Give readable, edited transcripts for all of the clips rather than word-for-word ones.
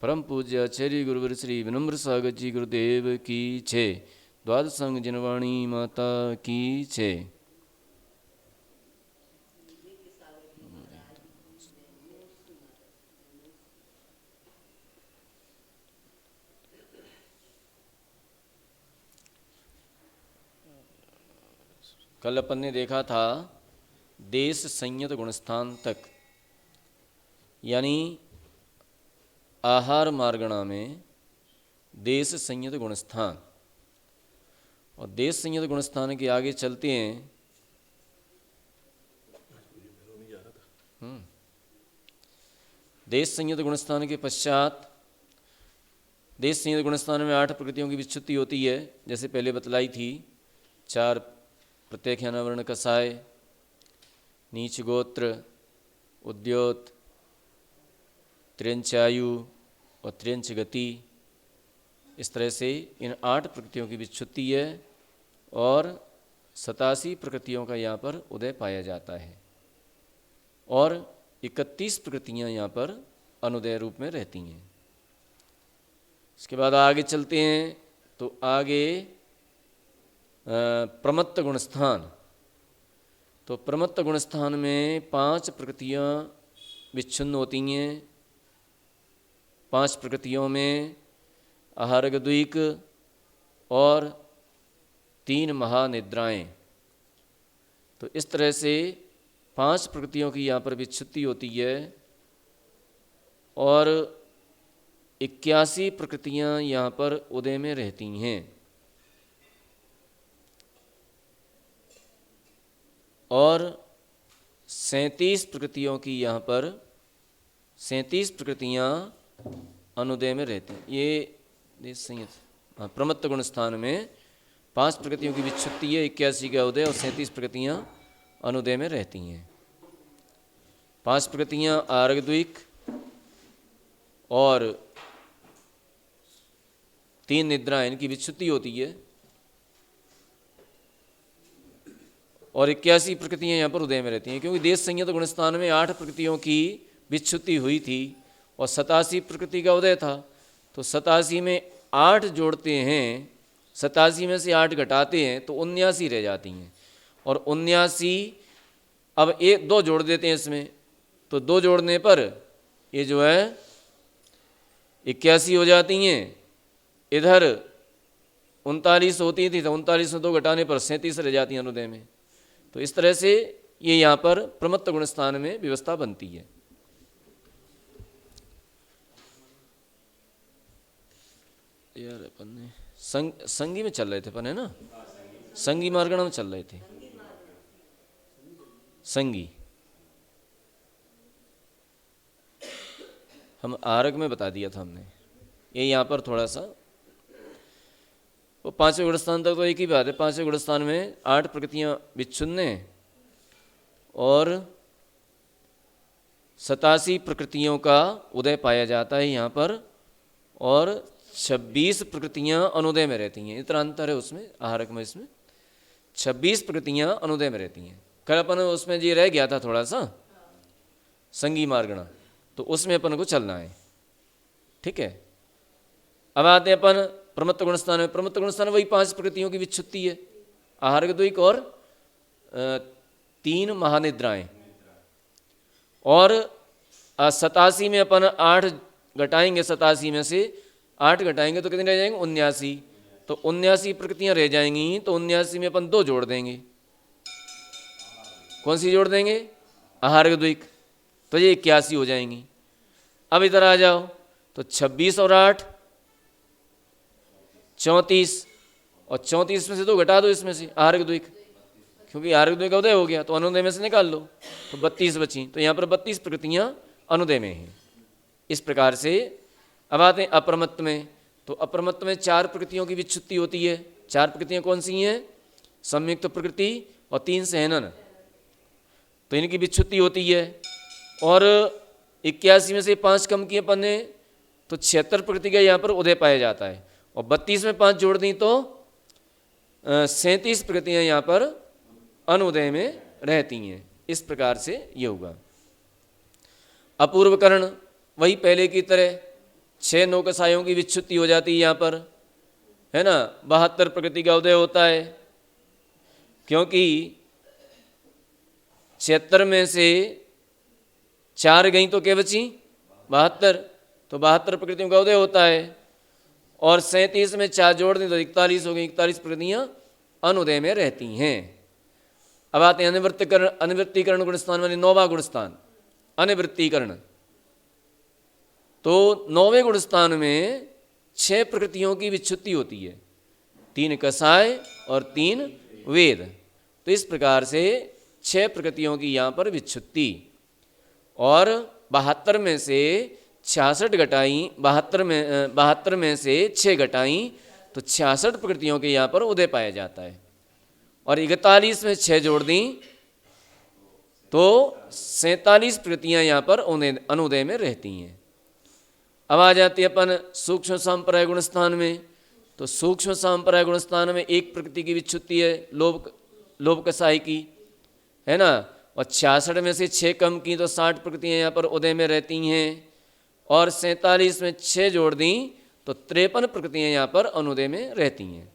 परम पूज्य आचार्य गुरुवर श्री विनम्र सागर जी गुरुदेव की जय। द्वादश संग जिनवाणी माता की जय। कल अपन ने देखा था देश संयत गुणस्थान तक, यानी आहार मार्गणा में देश संयत गुणस्थान, और देश संयत गुणस्थान के आगे चलते हैं। देश संयत गुणस्थान के पश्चात देश संयत गुणस्थान में 8 प्रकृतियों की विच्छुत्ति होती है, जैसे पहले बतलाई थी। 4 प्रत्यख्यानावरण कसाय, नीच गोत्र, उद्योत, त्र्यंचायु और त्र्यंच गति। इस तरह से इन 8 प्रकृतियों की विच्छुत्ति है और 87 प्रकृतियों का यहाँ पर उदय पाया जाता है, और 31 प्रकृतियाँ यहाँ पर अनुदय रूप में रहती हैं। इसके बाद आगे चलते हैं तो आगे प्रमत्त गुणस्थान। तो प्रमत्त गुणस्थान में 5 प्रकृतियाँ विच्छिन्न होती हैं। 5 प्रकृतियों में आहारगद्विक और 3 महानिद्राएं। तो इस तरह से 5 प्रकृतियों की यहाँ पर विच्छुत्ति होती है, और 81 प्रकृतियाँ यहाँ पर उदय में रहती हैं। और 37 प्रकृतियों की यहाँ पर 37 प्रकृतियाँ अनुदय में रहती हैं। ये देश संयत प्रमत्त गुण स्थान में 5 प्रकृतियों की विच्छुत्ति है, 81 का उदय, और 37 प्रकृतियाँ अनुदय में रहती हैं। 5 प्रकृतियाँ आहारगद्विक और 3 निद्रा, इनकी विच्छुत्ति होती है, और 81 प्रकृतियाँ यहाँ पर उदय में रहती हैं। क्योंकि देश संयत गुणस्थान में 8 प्रकृतियों की विच्छुत्ति हुई थी और 87 प्रकृति का उदय था। तो 87 में 8 जोड़ते हैं, 87 में से 8 घटाते हैं तो 79 रह जाती हैं, और 79 अब 2 जोड़ देते हैं इसमें, तो 2 जोड़ने पर ये जो है 81 हो जाती हैं। इधर 39 होती थी, तो 39 में 2 घटाने पर 37 रह जाती हैं अनुदय में। तो इस तरह से ये यहाँ पर प्रमत्त गुणस्थान में व्यवस्था बनती है। यार अपन ने संगी में चल रहे थे अपन, है ना? संगी मार्गणा में चल रहे थे। संगी हम आरग में बता दिया था हमने। ये यहाँ पर थोड़ा सा वो 5वें गुणस्थान तक तो एक ही बात है। 5वें गुणस्थान में 8 प्रकृतियाँ विच्छिन्न हैं और 87 प्रकृतियों का उदय पाया जाता है यहाँ पर, और 26 प्रकृतियाँ अनुदय में रहती हैं। इतना अंतर है उसमें, आहारक में इसमें 26 प्रकृतियाँ अनुदय में रहती हैं। कल अपन उसमें जी रह गया था थोड़ा सा संगी मार्गणा, तो उसमें अपन को चलना है। ठीक है, अब आते हैं अपन प्रमत्त गुणस्थान में। प्रमत्त गुणस्थान वही 5 प्रकृतियों की विच्छुत्ति है, आहारगद्विक और 3 महानिद्राएं। और 87 में अपन 8 घटाएंगे, 87 में से 8 घटाएंगे तो कितने रह जाएंगे? 79। तो 79 प्रकृतियां रह जाएंगी, तो 79 में अपन 2 जोड़ देंगे। कौन सी जोड़ देंगे? आहारगद्विक, तो ये 81 हो जाएंगी। अब इधर आ जाओ, तो 26 और 8 34, और 34 में से 2 घटा दो इसमें से आहारगद्विक, क्योंकि आहारगद्विक का उदय हो गया, तो अनुदय में से निकाल लो, तो 32 बची। तो यहाँ पर 32 प्रकृतियाँ अनुदय में हैं। इस प्रकार से अब आते हैं अप्रमत्त में। तो अप्रमत्त में 4 प्रकृतियों की विच्छुत्ति होती है। 4 प्रकृतियाँ कौन सी हैं? संयुक्त प्रकृति और 3 सहनन, तो इनकी विच्छुत्ति होती है। और 81 में से 5 कम किए अपन ने, तो 76 प्रकृति का यहाँ पर उदय पाया जाता है, और 32 में 5 जोड़ दी तो 37 प्रकृतियाँ यहाँ पर अनुदय में रहती हैं। इस प्रकार से ये होगा। अपूर्वकरण वही पहले की तरह 6 नौकसायों की विच्छुत्ति हो जाती है यहाँ पर, है ना। 72 प्रकृति का उदय होता है, क्योंकि 76 में से 4 गई तो क्या बची? 72। तो 72 प्रकृतियों का उदय होता है, और 37 में 4 जोड़ दें तो 41 हो गई। 41 प्रकृतियाँ अनुदय में रहती हैं। अब आते हैं अनिवृत्तीकरण गुणस्थान वाले 9वां गुणस्थान अनिवृत्तीकरण। तो 9वें गुणस्थान में 6 प्रकृतियों की विच्छुत्ति होती है, 3 कसाय और 3 वेद। तो इस प्रकार से 6 प्रकृतियों की यहाँ पर विच्छुत्ति, और 72 में से 66 घटाई, 72 में से 6 घटाई तो 66 प्रकृतियों के यहाँ पर उदय पाया जाता है, और 41 में 6 जोड़ दी तो 47 प्रकृतियाँ यहाँ पर अनुदय में रहती हैं। अब आ जाती है अपन सूक्ष्म सांप्रदाय गुणस्थान में। तो सूक्ष्म सांप्रदाय गुणस्थान में 1 प्रकृति की विच्छुत्ति है, लोभ कसाई की, है ना। और 66 में से 6 कम की तो 60 प्रकृतियाँ यहाँ पर उदय में रहती हैं, और 47 में 6 जोड़ दी तो 53 प्रकृतियाँ यहाँ पर अनुदय में रहती हैं।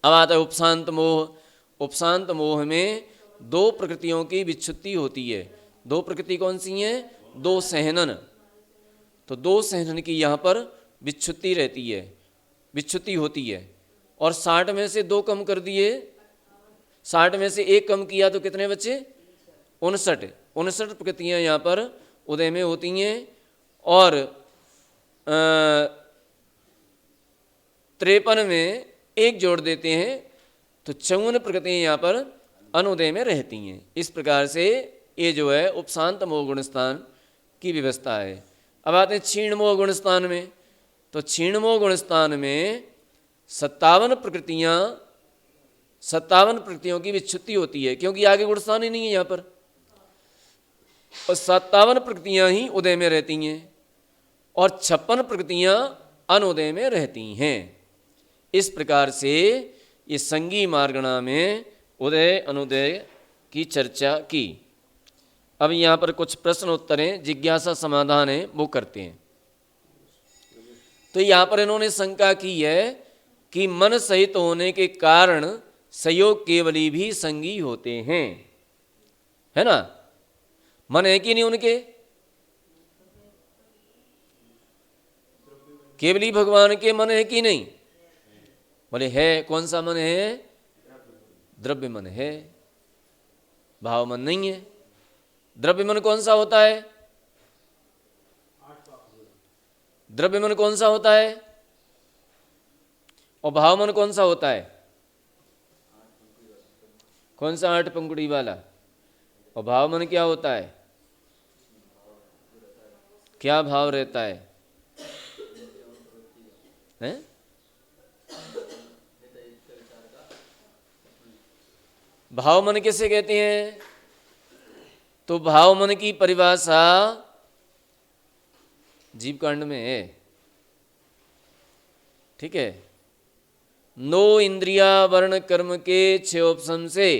अब आता है उपशांत मोह। उपशांत मोह में 2 प्रकृतियों की विच्छुत्ति होती है। 2 प्रकृति कौन सी हैं? 2 सहनन। तो 2 सहनन की यहाँ पर विच्छुत्ति रहती है, विच्छुत्ति होती है, और 60 में से 2 कम कर दिए, 60 में से 1 कम किया तो कितने बचे? 59 प्रकृतियाँ यहाँ पर उदय में होती हैं, और 53 में 1 जोड़ देते हैं तो 54 प्रकृतियाँ यहाँ पर अनुदय में रहती हैं। इस प्रकार से ये जो है उपशांत मोह गुणस्थान की व्यवस्था है। अब आते हैं क्षीण मोह गुणस्थान में। तो क्षीण मोह गुणस्थान में 57 प्रकृतियों की विच्छुत्ति होती है, क्योंकि आगे गुणस्थान ही नहीं है यहाँ पर, और 57 प्रकृतियाँ ही उदय में रहती हैं, और 56 प्रकृतियाँ अनुदय में रहती हैं। इस प्रकार से ये संगी मार्गणा में उदय अनुदय की चर्चा की। अब यहाँ पर कुछ प्रश्न उत्तरें, जिज्ञासा समाधान है, वो करते हैं। तो यहाँ पर इन्होंने शंका की है कि मन सहित होने के कारण संयोग केवली भी संगी होते हैं, है ना। मन है कि नहीं उनके? केवली भगवान के मन है कि नहीं? बोले है। कौन सा मन है? द्रव्य मन है, भाव मन नहीं है। द्रव्य मन कौन सा होता है? द्रव्य मन कौन सा होता है? और भाव मन कौन सा होता है? कौन सा 8 पंखुड़ी वाला? और भाव मन क्या होता है? क्या भाव रहता है? हैं? भाव मन किसे कहते हैं? तो भाव मन की परिभाषा जीव कांड में है, ठीक है। 9 इंद्रिया वर्ण कर्म के 6 ऑप्शन से,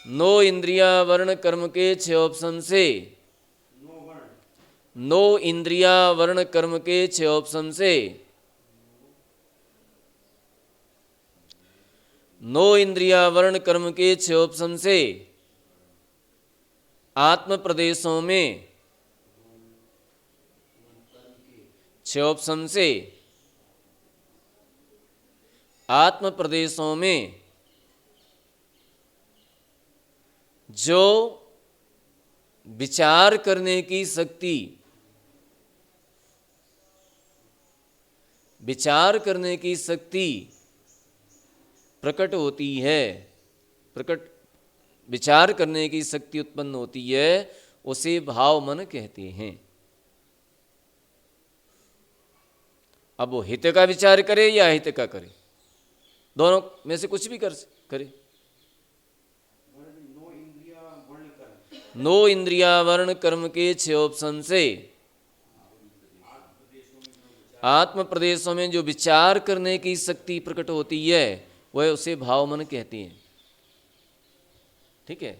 9 इंद्रिया वर्ण कर्म के 6 ऑप्शन से, 9 इंद्रिया वर्ण कर्म के 6 ऑप्शन से, 9 इंद्रिया वर्ण कर्म के 6 ऑप्शन से आत्म प्रदेशों में, 6 ऑप्शन से आत्म प्रदेशों में जो विचार करने की शक्ति, विचार करने की शक्ति प्रकट होती है, प्रकट विचार करने की शक्ति उत्पन्न होती है, उसे भाव मन कहते हैं। अब वो हित का विचार करे या अहित का करे, दोनों में से कुछ भी करे। 9 इंद्रिया वर्ण कर्म के 6 ऑप्शन से आत्म प्रदेशों में जो विचार करने की शक्ति प्रकट होती है, वह उसे भाव मन कहते हैं, ठीक है।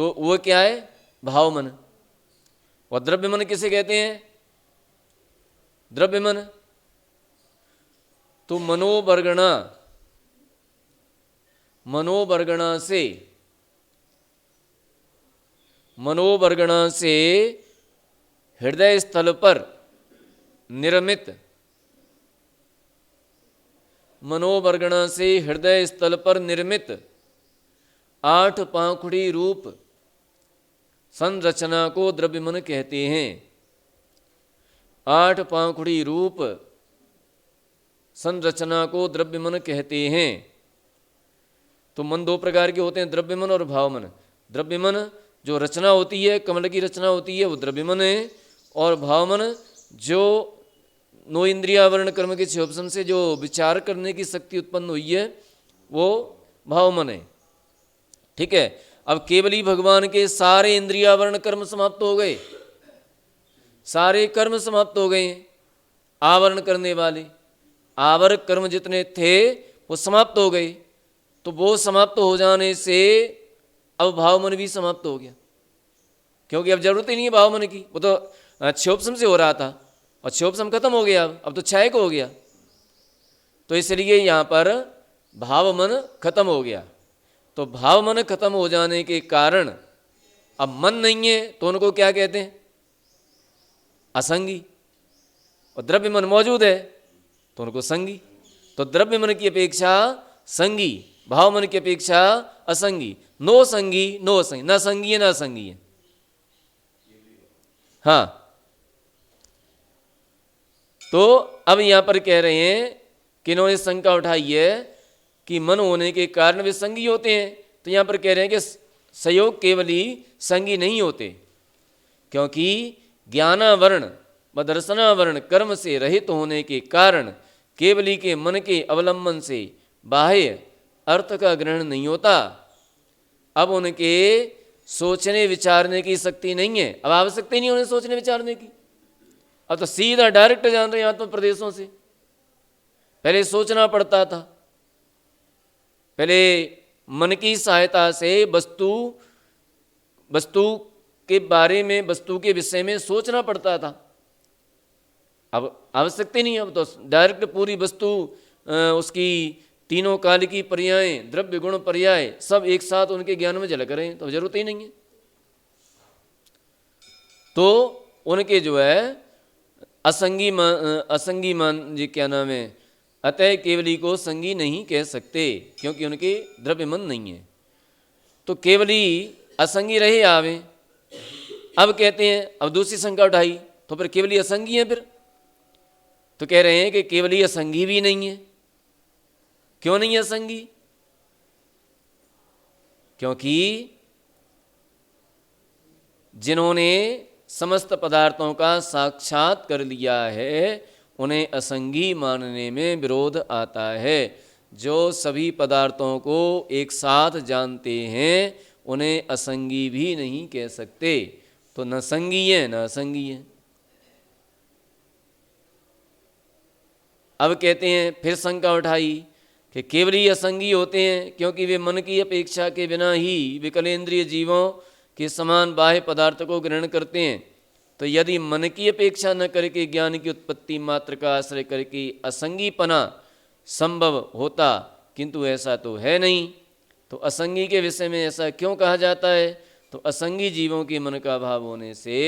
तो वो क्या है? भाव मन। और द्रव्य मन किसे कहते हैं? द्रव्य मन तो मनोवर्गणा, मनोवर्गणा से हृदय स्थल पर निर्मित, मनोवर्गणा से हृदय स्थल पर निर्मित 8 पाखुड़ी रूप संरचना को द्रव्य मन कहते हैं। 8 पाखुड़ी रूप संरचना को द्रव्य मन कहते हैं। तो मन 2 प्रकार के होते हैं, द्रव्य मन और भाव मन। द्रव्य मन जो रचना होती है, कमल की रचना होती है, वो द्रव्य मन है। और भाव मन जो 9 इंद्रियावरण कर्म के क्षोभन से जो विचार करने की शक्ति उत्पन्न हुई है, वो भाव मन है। ठीक है। अब केवली भगवान के सारे इंद्रियावरण कर्म समाप्त हो गए, सारे कर्म समाप्त हो गए। आवरण करने वाले आवरक कर्म जितने थे वो समाप्त हो गए। तो वो समाप्त हो जाने से अब भाव मन भी समाप्त हो गया, क्योंकि अब जरूरत ही नहीं है भाव मन की। वो तो क्षोभसम से हो रहा था और क्षोभसम खत्म हो गया, अब तो क्षय को हो गया। तो इसलिए यहाँ पर भाव मन खत्म हो गया। तो भाव मन खत्म हो जाने के कारण अब मन नहीं है, तो उनको क्या कहते हैं? असंगी। और द्रव्य मन मौजूद है तो उनको संगी। तो द्रव्य मन की अपेक्षा संगी, भाव मन की अपेक्षा असंगी। नो संगी नो असंगी, ना संगी है ना असंगी है। हाँ, तो अब यहां पर कह रहे हैं कि इन्होंने शंका उठाई है कि मन होने के कारण वे संगी होते हैं। तो यहां पर कह रहे हैं कि संयोग केवली संगी नहीं होते, क्योंकि ज्ञानावरण व दर्शनावरण कर्म से रहित होने के कारण केवली के मन के अवलंबन से बाह्य अर्थ का ग्रहण नहीं होता। अब उनके सोचने विचारने की शक्ति नहीं है, अब आवश्यकता ही नहीं उन्हें सोचने विचारने की। अब तो सीधा डायरेक्ट जान रहे हैं आत्म प्रदेशों से। पहले सोचना पड़ता था, पहले मन की सहायता से वस्तु के बारे में, वस्तु के विषय में सोचना पड़ता था। अब आवश्यकता नहीं है, अब तो डायरेक्ट पूरी वस्तु उसकी तीनों काल की पर्याय, द्रव्य गुण पर्याय सब एक साथ उनके ज्ञान में झलक रहे हैं, तो जरूरत ही नहीं है। तो उनके जो है असंगी मान जी क्या नाम है, अतः केवली को संगी नहीं कह सकते, क्योंकि उनके द्रव्य मन नहीं है। तो केवली असंगी रहे आवे। अब कहते हैं, अब दूसरी शंका उठाई, तो फिर केवली असंगी है फिर? तो कह रहे हैं कि केवली असंगी भी नहीं है। क्यों नहीं है असंगी? क्योंकि जिन्होंने समस्त पदार्थों का साक्षात कर लिया है उन्हें असंगी मानने में विरोध आता है। जो सभी पदार्थों को एक साथ जानते हैं उन्हें असंगी भी नहीं कह सकते। तो न संगी है न असंगी है। अब कहते हैं, फिर शंका उठाई कि केवली असंगी होते हैं क्योंकि वे मन की अपेक्षा के बिना ही विकलेंद्रिय जीवों के समान बाह्य पदार्थ को ग्रहण करते हैं। तो यदि मन की अपेक्षा न करके ज्ञान की उत्पत्ति मात्र का आश्रय करके असंगीपना संभव होता, किंतु ऐसा तो है नहीं, तो असंगी के विषय में ऐसा क्यों कहा जाता है? तो असंगी जीवों के मन का अभाव होने से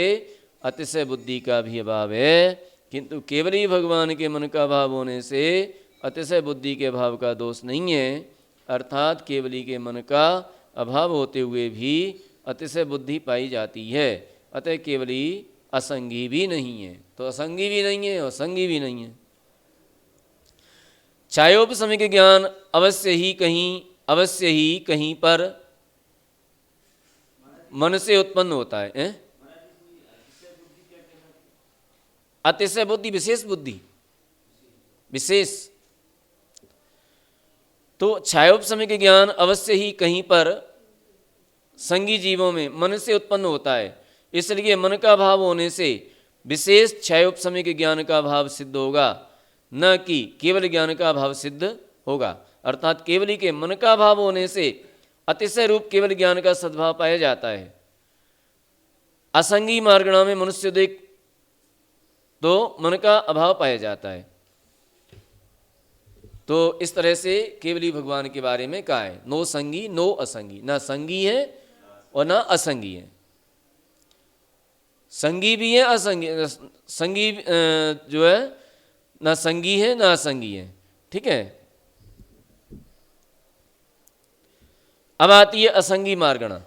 अतिशय बुद्धि का भी अभाव है, किंतु केवली भगवान के मन का अभाव होने से अतिशय बुद्धि के अभाव का दोष नहीं है। अर्थात केवली के मन का अभाव होते हुए भी अतिशय बुद्धि पाई जाती है, अतः केवली असंगी भी नहीं है। तो असंगी भी नहीं है और संगी भी नहीं है। छायोपशमिक ज्ञान अवश्य ही कहीं पर मन से उत्पन्न होता है। अतिशय बुद्धि, विशेष बुद्धि, विशेष। तो छायोपशमिक ज्ञान अवश्य ही कहीं पर संगी जीवों में मन से उत्पन्न होता है, इसलिए मन का भाव होने से विशेष छायोपशमिक ज्ञान का भाव सिद्ध होगा, न कि केवल ज्ञान का भाव सिद्ध होगा। अर्थात केवली के मन का भाव होने से अतिशय रूप केवल ज्ञान का सद्भाव पाया जाता है। असंगी मार्गणा में मनुष्य देख तो मन का अभाव पाया जाता है। तो इस तरह से केवली भगवान के बारे में कहा है, नो संगी नो असंगी, ना संगी है और ना असंगी है। संगी भी है असंगी, संगी जो है ना संगी है ना असंगी है। ठीक है। अब आती है असंगी मार्गणा।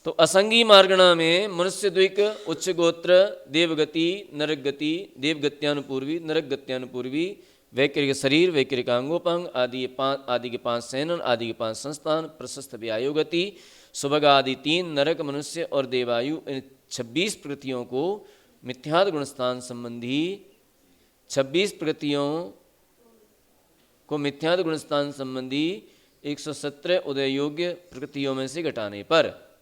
तो असंगी मार्गणा में मनुष्य द्विक, उच्च गोत्र, देवगति, नरकगति, देवगत्यानुपूर्वी, नरकगत्यानुपूर्वी, वैकृक शरीर, वैकृक अंगोपंग आदि के 5 सैनन, आदि के 5 संस्थान, प्रशस्त व्यायु गति, सुभग आदि 3, नरक, मनुष्य और देवायु, इन 26 प्रकृतियों को मिथ्यात्व गुणस्थान संबंधी 26 प्रकृतियों को मिथ्यात्व गुणस्थान संबंधी 117 उदय योग्य प्रकृतियों में से घटाने पर,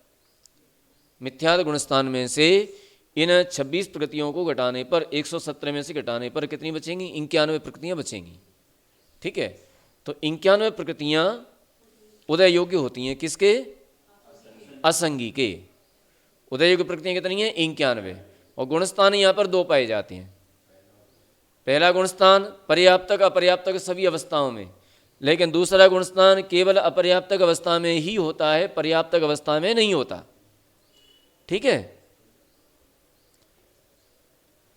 मिथ्यात्व गुणस्थान में से इन 26 प्रकृतियों को घटाने पर 117 में से घटाने पर कितनी बचेंगी? 91 प्रकृतियां बचेंगी। ठीक है। तो 91 प्रकृतियां उदय योग्य होती हैं किसके? असंगी के। उदय योग्य प्रकृतियां कितनी हैं? 91। और गुणस्थान यहाँ पर 2 पाए जाते हैं। पहला गुणस्थान पर्याप्तक अपर्याप्तक सभी अवस्थाओं में, लेकिन दूसरा गुणस्थान केवल अपर्याप्तक अवस्था में ही होता है, पर्याप्तक अवस्था में नहीं होता। ठीक है।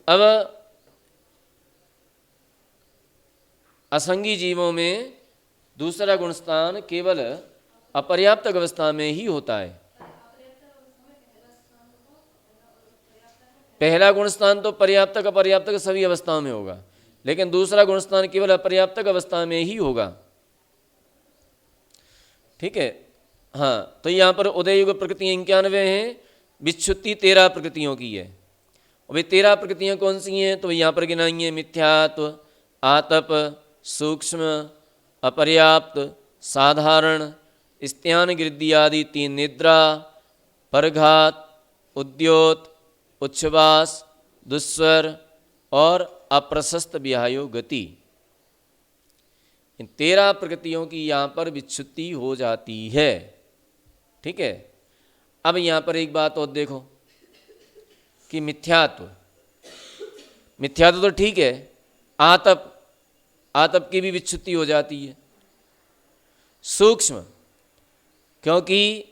अब असंगी जीवों में दूसरा गुणस्थान केवल अपर्याप्त अवस्था में ही होता है। पहला गुणस्थान तो पर्याप्तक अपर्याप्तक सभी अवस्थाओं में होगा, लेकिन दूसरा गुणस्थान केवल अपर्याप्तक अवस्था में ही होगा। ठीक है। हाँ, तो यहाँ पर उदय युग प्रकृतियाँ 91 हैं, विच्छुत्ति 13 प्रकृतियों की है। और वे 13 प्रकृतियाँ कौन सी हैं? तो यहाँ पर गिनाई हैं मिथ्यात्व, आतप, सूक्ष्म, अपर्याप्त, साधारण, स्त्यान गृद्धि आदि 3 निद्रा, परघात, उद्योत, उच्छ्वास, दुस्वर और अप्रशस्त विहायो गति। इन 13 प्रकृतियों की यहाँ पर विच्छुत्ति हो जाती है। ठीक है। अब यहाँ पर एक बात और देखो कि मिथ्यात्व तो ठीक है, आतप की भी विच्छुत्ति हो जाती है। सूक्ष्म, क्योंकि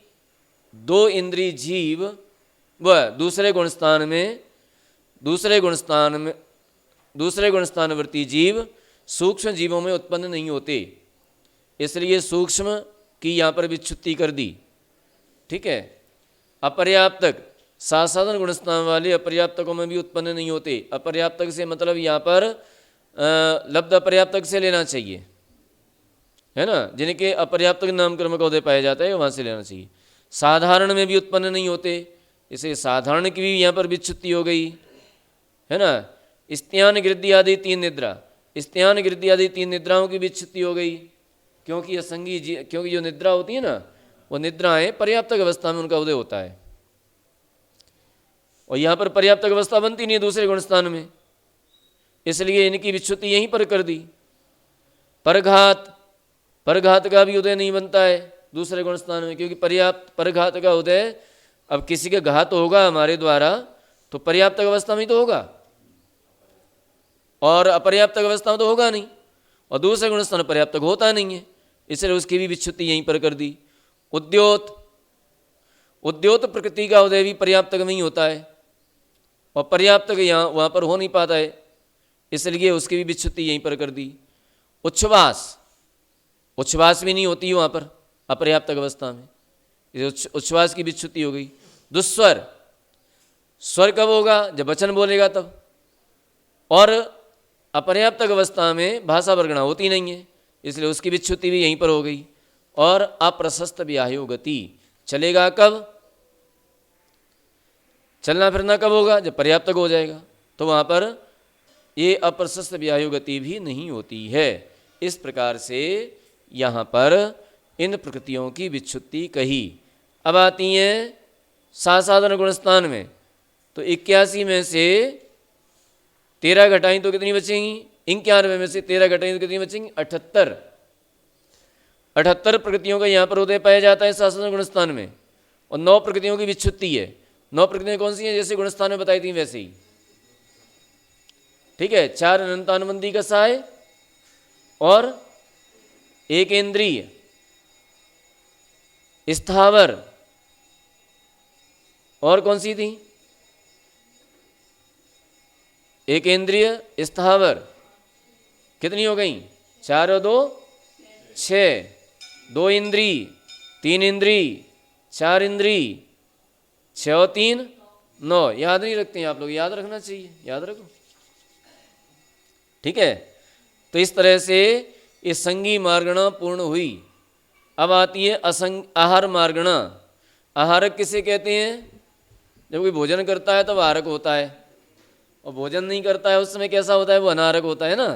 2 इंद्रिय जीव वह दूसरे गुणस्थानवर्ती जीव सूक्ष्म जीवों में उत्पन्न नहीं होते, इसलिए सूक्ष्म की यहाँ पर विच्छुत्ति कर दी। ठीक है। अपर्याप्तक, साधारण गुणस्थान वाले अपर्याप्तकों में भी उत्पन्न नहीं होते। अपर्याप्तक से मतलब यहाँ पर लब्ध अपर्याप्तक से लेना चाहिए, है ना, जिनके अपर्याप्तक नामकर्म का उदय पाया जाता है वहाँ से लेना चाहिए। साधारण में भी उत्पन्न नहीं होते, इसे साधारण की भी यहाँ पर विच्छुत्ति हो गई, है ना। स्त्यान गृद्धि आदि 3 निद्रा, स्त्यान गृद्धि आदि 3 निद्राओं की विच्छुत्ति हो गई, क्योंकि क्योंकि जो निद्रा होती है ना, वो निद्राएं पर्याप्तक अवस्था में उनका उदय होता है, और यहाँ पर पर्याप्तक अवस्था बनती नहीं है दूसरे गुणस्थान में, इसलिए इनकी विच्छुत्ति यहीं पर कर दी। परघात का भी उदय नहीं बनता है दूसरे गुणस्थान में, क्योंकि परघात का उदय, अब किसी का घात होगा हमारे द्वारा तो पर्याप्त अवस्था में तो होगा, और अपर्याप्त अवस्था में तो होगा नहीं, और दूसरे गुणस्थान पर्याप्तक होता नहीं है, इसलिए उसकी भी विच्छुत्ति यहीं पर कर दी। उद्योत प्रकृति का उदय भी पर्याप्तक में ही होता है, और पर्याप्तक यहाँ वहाँ पर हो नहीं पाता है, इसलिए उसकी भी विच्छुत्ति यहीं पर कर दी। उच्छ्वास भी नहीं होती है वहाँ पर अपर्याप्तक अवस्था में, उच्छ्वास की विच्छुत्ति हो गई। दुस्वर, स्वर कब होगा? जब वचन बोलेगा तब, और अपर्याप्तक अवस्था में भाषा वर्गणा होती नहीं है, इसलिए उसकी विच्छुत्ति भी यहीं पर हो गई। और अप्रशस्त व्यायो गति, चलेगा कब? चलना फिरना कब होगा? जब पर्याप्तक हो जाएगा, तो वहाँ पर ये अप्रशस्त व्यायो गति भी नहीं होती है। इस प्रकार से यहाँ पर इन प्रकृतियों की विच्छुत्ति कही। अब आती हैं साधारण गुणस्थान में, तो 81 में से 13 घटाई तो कितनी बचेंगी? 91 में से 13 घटाई तो कितनी बचेंगी? 78। 78 प्रकृतियों का यहाँ पर उदय पाया जाता है शास्त्र गुणस्थान में, और 9 प्रकृतियों की विच्छुत्ति है। 9 प्रकृतियाँ कौन सी हैं? जैसे गुणस्थान में बताई थी वैसे ही, ठीक है। 4 अनंतानुबंधी का सहाय और 1 इंद्रिय स्थावर, और कौन सी थी? 1 इंद्रिय स्थावर, कितनी हो गई? 4 और 2 6, 2 इंद्री, 3 इंद्री, 4 इंद्री, 6 और 3 9। याद नहीं रखते हैं आप लोग? याद रखना चाहिए, याद रखो, ठीक है। तो इस तरह से ये संगी मार्गणा पूर्ण हुई। अब आती है आहार मार्गणा। आहारक किसे कहते हैं? जब कोई भोजन करता है तब आहारक होता है, और भोजन नहीं करता है उस समय कैसा होता है? वो अनाहारक होता है ना।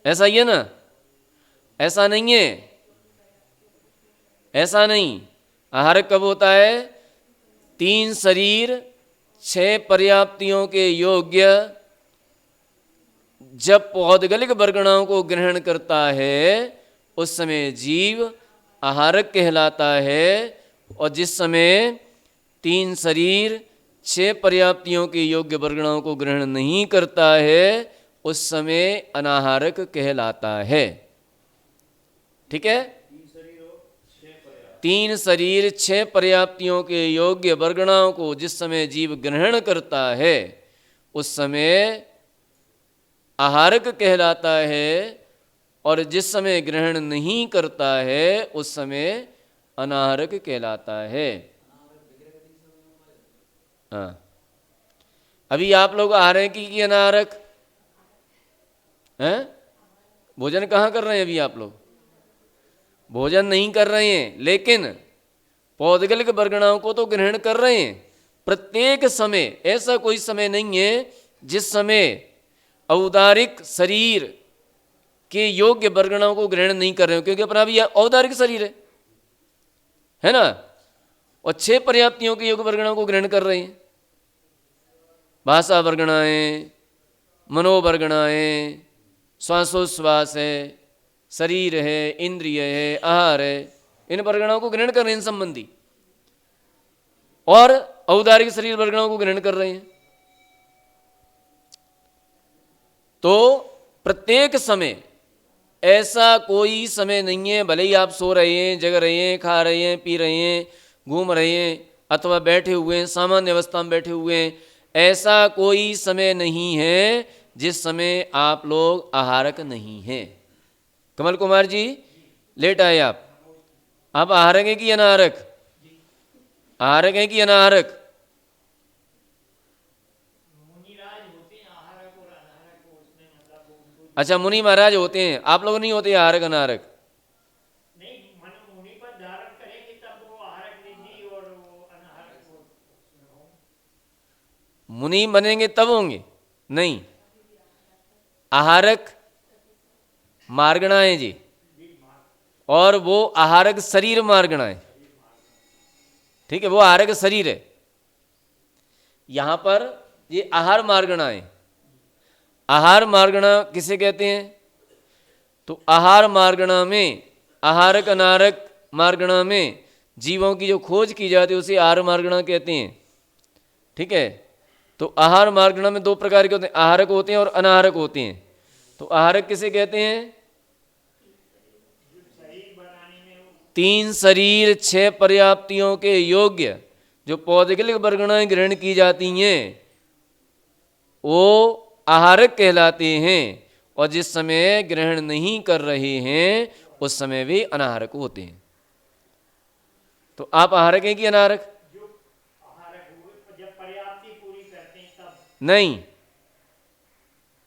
ऐसा ही है ना? ऐसा नहीं है, ऐसा नहीं। आहारक कब होता है? 3 शरीर 6 पर्याप्तियों के योग्य जब पौद्गलिक वर्गणाओं को ग्रहण करता है उस समय जीव आहारक कहलाता है, और जिस समय 3 शरीर 6 पर्याप्तियों के योग्य वर्गणाओं को ग्रहण नहीं करता है उस समय अनाहारक कहलाता है, ठीक है। 3 शरीर 6 पर्याप्तियों के योग्य वर्गणाओं को जिस समय जीव ग्रहण करता है उस समय आहारक कहलाता है, और जिस समय ग्रहण नहीं करता है उस समय अनाहारक कहलाता है। हाँ, अभी आप लोग आहार की अनाहारक हैं? भोजन कहाँ कर रहे हैं? अभी आप लोग भोजन नहीं कर रहे हैं, लेकिन पौद्गलिक वर्गणाओं को तो ग्रहण कर रहे हैं। प्रत्येक समय, ऐसा कोई समय नहीं है जिस समय औदारिक शरीर के योग्य वर्गणाओं को ग्रहण नहीं कर रहे हो, क्योंकि अपना भी औदारिक शरीर है ना, और 6 पर्याप्तियों के योग्य वर्गणाओं को ग्रहण कर रहे हैं। भाषा वर्गणाएं, मनोवर्गणाएं, श्वासोश्वास है, शरीर है, इंद्रिय है, आहार है, इन वर्गणाओं को ग्रहण कर रहे हैं इन संबंधी, और औदारिक शरीर वर्गणाओं को ग्रहण कर रहे हैं। तो प्रत्येक समय, ऐसा कोई समय नहीं है, भले ही आप सो रहे हैं, जग रहे हैं, खा रहे हैं, पी रहे हैं, घूम रहे हैं, अथवा बैठे हुए हैं, सामान्य अवस्था में बैठे हुए हैं, ऐसा कोई समय नहीं है जिस समय आप लोग आहारक नहीं हैं। कमल कुमार जी लेट आए आप आहारक हैं कि अनाहारक? आहारक हैं कि अनाहारक? अच्छा, मुनि महाराज होते हैं, आप लोग नहीं होते आहारक अनाहारक? मुनि बनेंगे तब होंगे? नहीं, आहारक मार्गणाएं जी, और वो आहारक शरीर मार्गणाएं, ठीक है, वो आहारक शरीर है। यहां पर ये आहार मार्गणाएं, आहार मार्गणा किसे कहते हैं? तो आहार मार्गणा में, आहारक अनाहारक मार्गणा में जीवों की जो खोज की जाती है उसे आहार मार्गणा कहते हैं, ठीक है। तो आहार मार्गणा में 2 प्रकार के होते हैं, आहारक होते हैं और अनाहारक होते हैं। तो आहारक किसे कहते हैं? 3 शरीर 6 पर्याप्तियों के योग्य जो पौद्गलिक वर्गणाएं ग्रहण की जाती हैं वो आहारक कहलाते हैं, और जिस समय ग्रहण नहीं कर रहे हैं उस समय वे अनाहारक होते हैं। तो आप आहारक हैं कि अनाहारक? नहीं,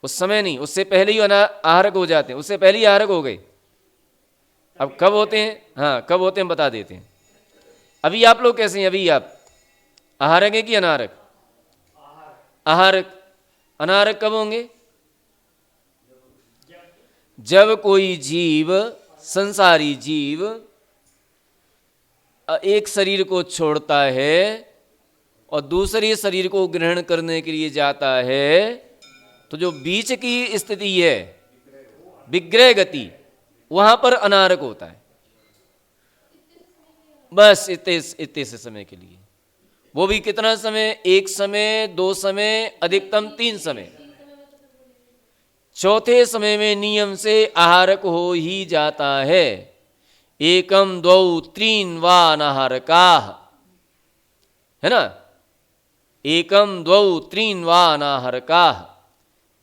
उस समय नहीं, उससे पहले ही आहारक हो जाते हैं, उससे पहले ही आहारक हो गए। अब कब होते हैं? हाँ, कब होते हैं बता देते हैं। अभी आप लोग कैसे हैं? अभी आप आहारक हैं कि अनाहारक? आहारक। अनाहारक कब होंगे? जब कोई जीव, संसारी जीव, एक शरीर को छोड़ता है और दूसरे शरीर को ग्रहण करने के लिए जाता है, तो जो बीच की स्थिति है, विग्रह गति, वहां पर अनाहारक होता है। बस इतने से समय के लिए, वो भी कितना समय, 1 समय, 2 समय, अधिकतम 3 समय। चौथे समय में नियम से आहारक हो ही जाता है। एकम द्वौ त्रीन वा अनाहारकाः, है ना, एकम द्वौ त्रीन वा अनाहारकाः,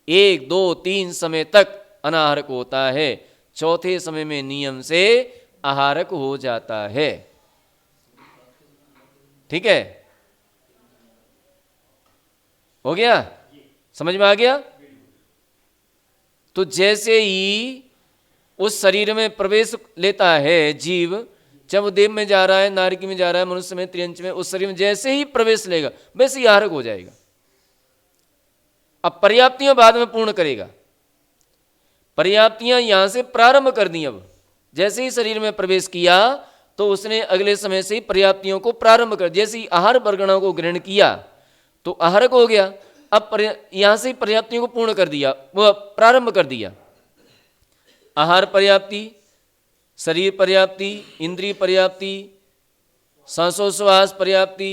1, 2, 3 समय तक अनाहारक होता है, चौथे समय में नियम से आहारक हो जाता है। ठीक है, हो गया, समझ में आ गया। तो जैसे ही उस शरीर में प्रवेश लेता है जीव, जब देव में जा रहा है, नारकी में जा रहा है, मनुष्य में, त्रियंच में, उस शरीर में जैसे ही प्रवेश लेगा वैसे ही आहारक हो जाएगा। अब पर्याप्तियां बाद में पूर्ण करेगा, पर्याप्तियां यहां से प्रारंभ कर दी। अब जैसे ही शरीर में प्रवेश किया तो उसने अगले समय से ही पर्याप्तियों को प्रारंभ कर, जैसे ही आहार वर्गणों को ग्रहण किया तो आहारक हो गया। अब यहां से ही पर्याप्तियों को पूर्ण कर दिया, वो प्रारंभ कर दिया। आहार पर्याप्ति, शरीर पर्याप्ति, इंद्रिय पर्याप्ति, सांसोश्वास पर्याप्ति,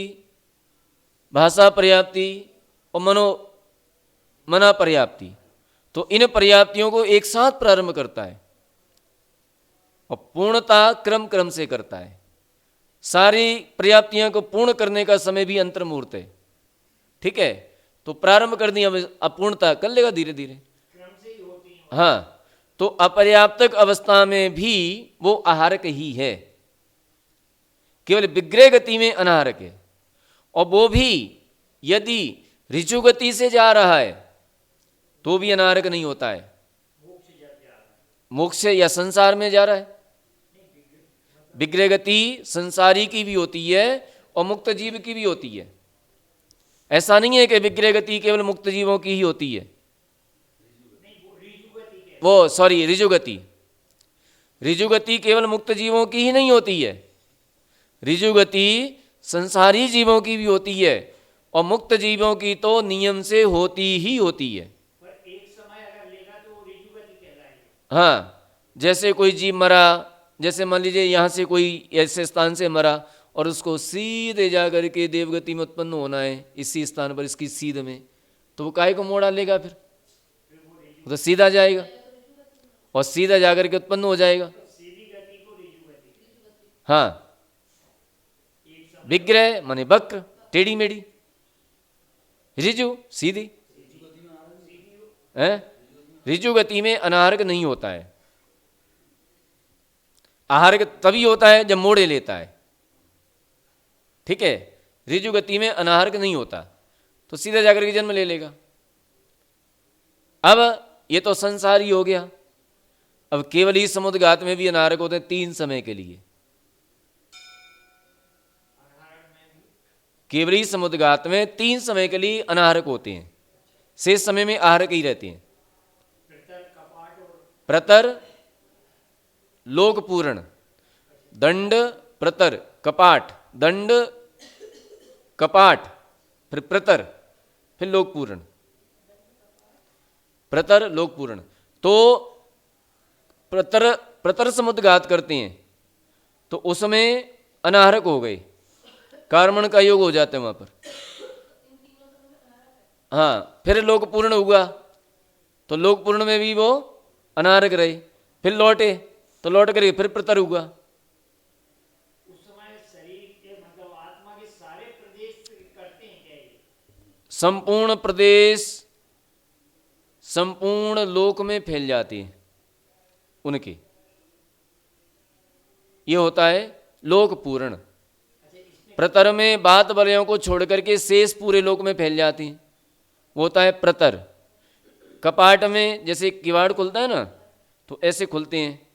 भाषा पर्याप्ति और मना पर्याप्ति, तो इन पर्याप्तियों को एक साथ प्रारंभ करता है और पूर्णता क्रम क्रम से करता है। सारी पर्याप्तियों को पूर्ण करने का समय भी अंतर्मुहूर्त है। ठीक है, तो प्रारंभ कर दिया, अब पूर्णता कर लेगा धीरे धीरे। हाँ, तो अपर्याप्तक अवस्था में भी वो आहारक ही है, केवल विग्रह गति में अनाहारक है। और वो भी यदि ऋजु गति से जा रहा है तो भी अनाहारक नहीं होता है। मोक्ष या संसार में जा रहा है, विग्रह गति संसारी की भी होती है और मुक्त जीव की भी होती है। ऐसा नहीं है कि विग्रह गति केवल मुक्त जीवों की ही होती है। वो सॉरी ऋजुगति, ऋजुगति केवल मुक्त जीवों की ही नहीं होती है, ऋजुगति संसारी जीवों की भी होती है और मुक्त जीवों की तो नियम से होती ही होती है। पर एक समय अगर लेगा तो ऋजुगति कहलाएगी। हाँ, जैसे कोई जीव मरा, जैसे मान लीजिए यहाँ से कोई ऐसे स्थान से मरा और उसको सीधे जा करके देवगति में उत्पन्न होना है, इसी स्थान पर, इसकी सीध में, तो वो काहे को मोड़ा लेगा? फिर वो तो सीधा जाएगा और सीधा जाकर के उत्पन्न हो जाएगा। सीधी गति को ऋजुगति। हाँ, विग्रह माने वक्र, टेढ़ी मेढ़ी, ऋजु सीधी है। ऋजु गति में अनाहारक नहीं होता है, आहारक तभी होता है जब मोड़े लेता है। ठीक है, ऋजु गति में अनाहारक नहीं होता, तो सीधा जाकर के जन्म ले लेगा। अब ये तो संसारी हो गया। अब केवल ही समुद्रघात में भी अनाहारक होते हैं 3 समय के लिए। केवल ही समुद्रघात में 3 समय के लिए अनाहारक होते हैं, शेष समय में आहारक ही रहते हैं। प्रतर, लोकपूर्ण, दंड, प्रतर, कपाट, दंड, कपाट, फिर प्रतर, फिर लोकपूर्ण, प्रतर, लोकपूर्ण। तो प्रतर समुद्रघात करते हैं तो उसमें अनाहारक हो गए, कर्मण का योग हो जाता है वहां पर। हाँ, फिर लोकपूर्ण हुआ तो लोकपूर्ण में भी वो अनाहारक रहे, फिर लौटे तो लौट करके फिर प्रतर हुआ। उस समय शरीर के मतलब आत्मा के सारे प्रदेश करते हैं क्या ये? संपूर्ण प्रदेश संपूर्ण लोक में फैल जाती है उनके, ये होता है लोकपूर्ण। प्रतर में बात बलयों को छोड़ करके शेष पूरे लोक में फैल जाती हैं, वो होता है प्रतर। कपाट में जैसे किवाड़ खुलता है ना, तो ऐसे खुलते हैं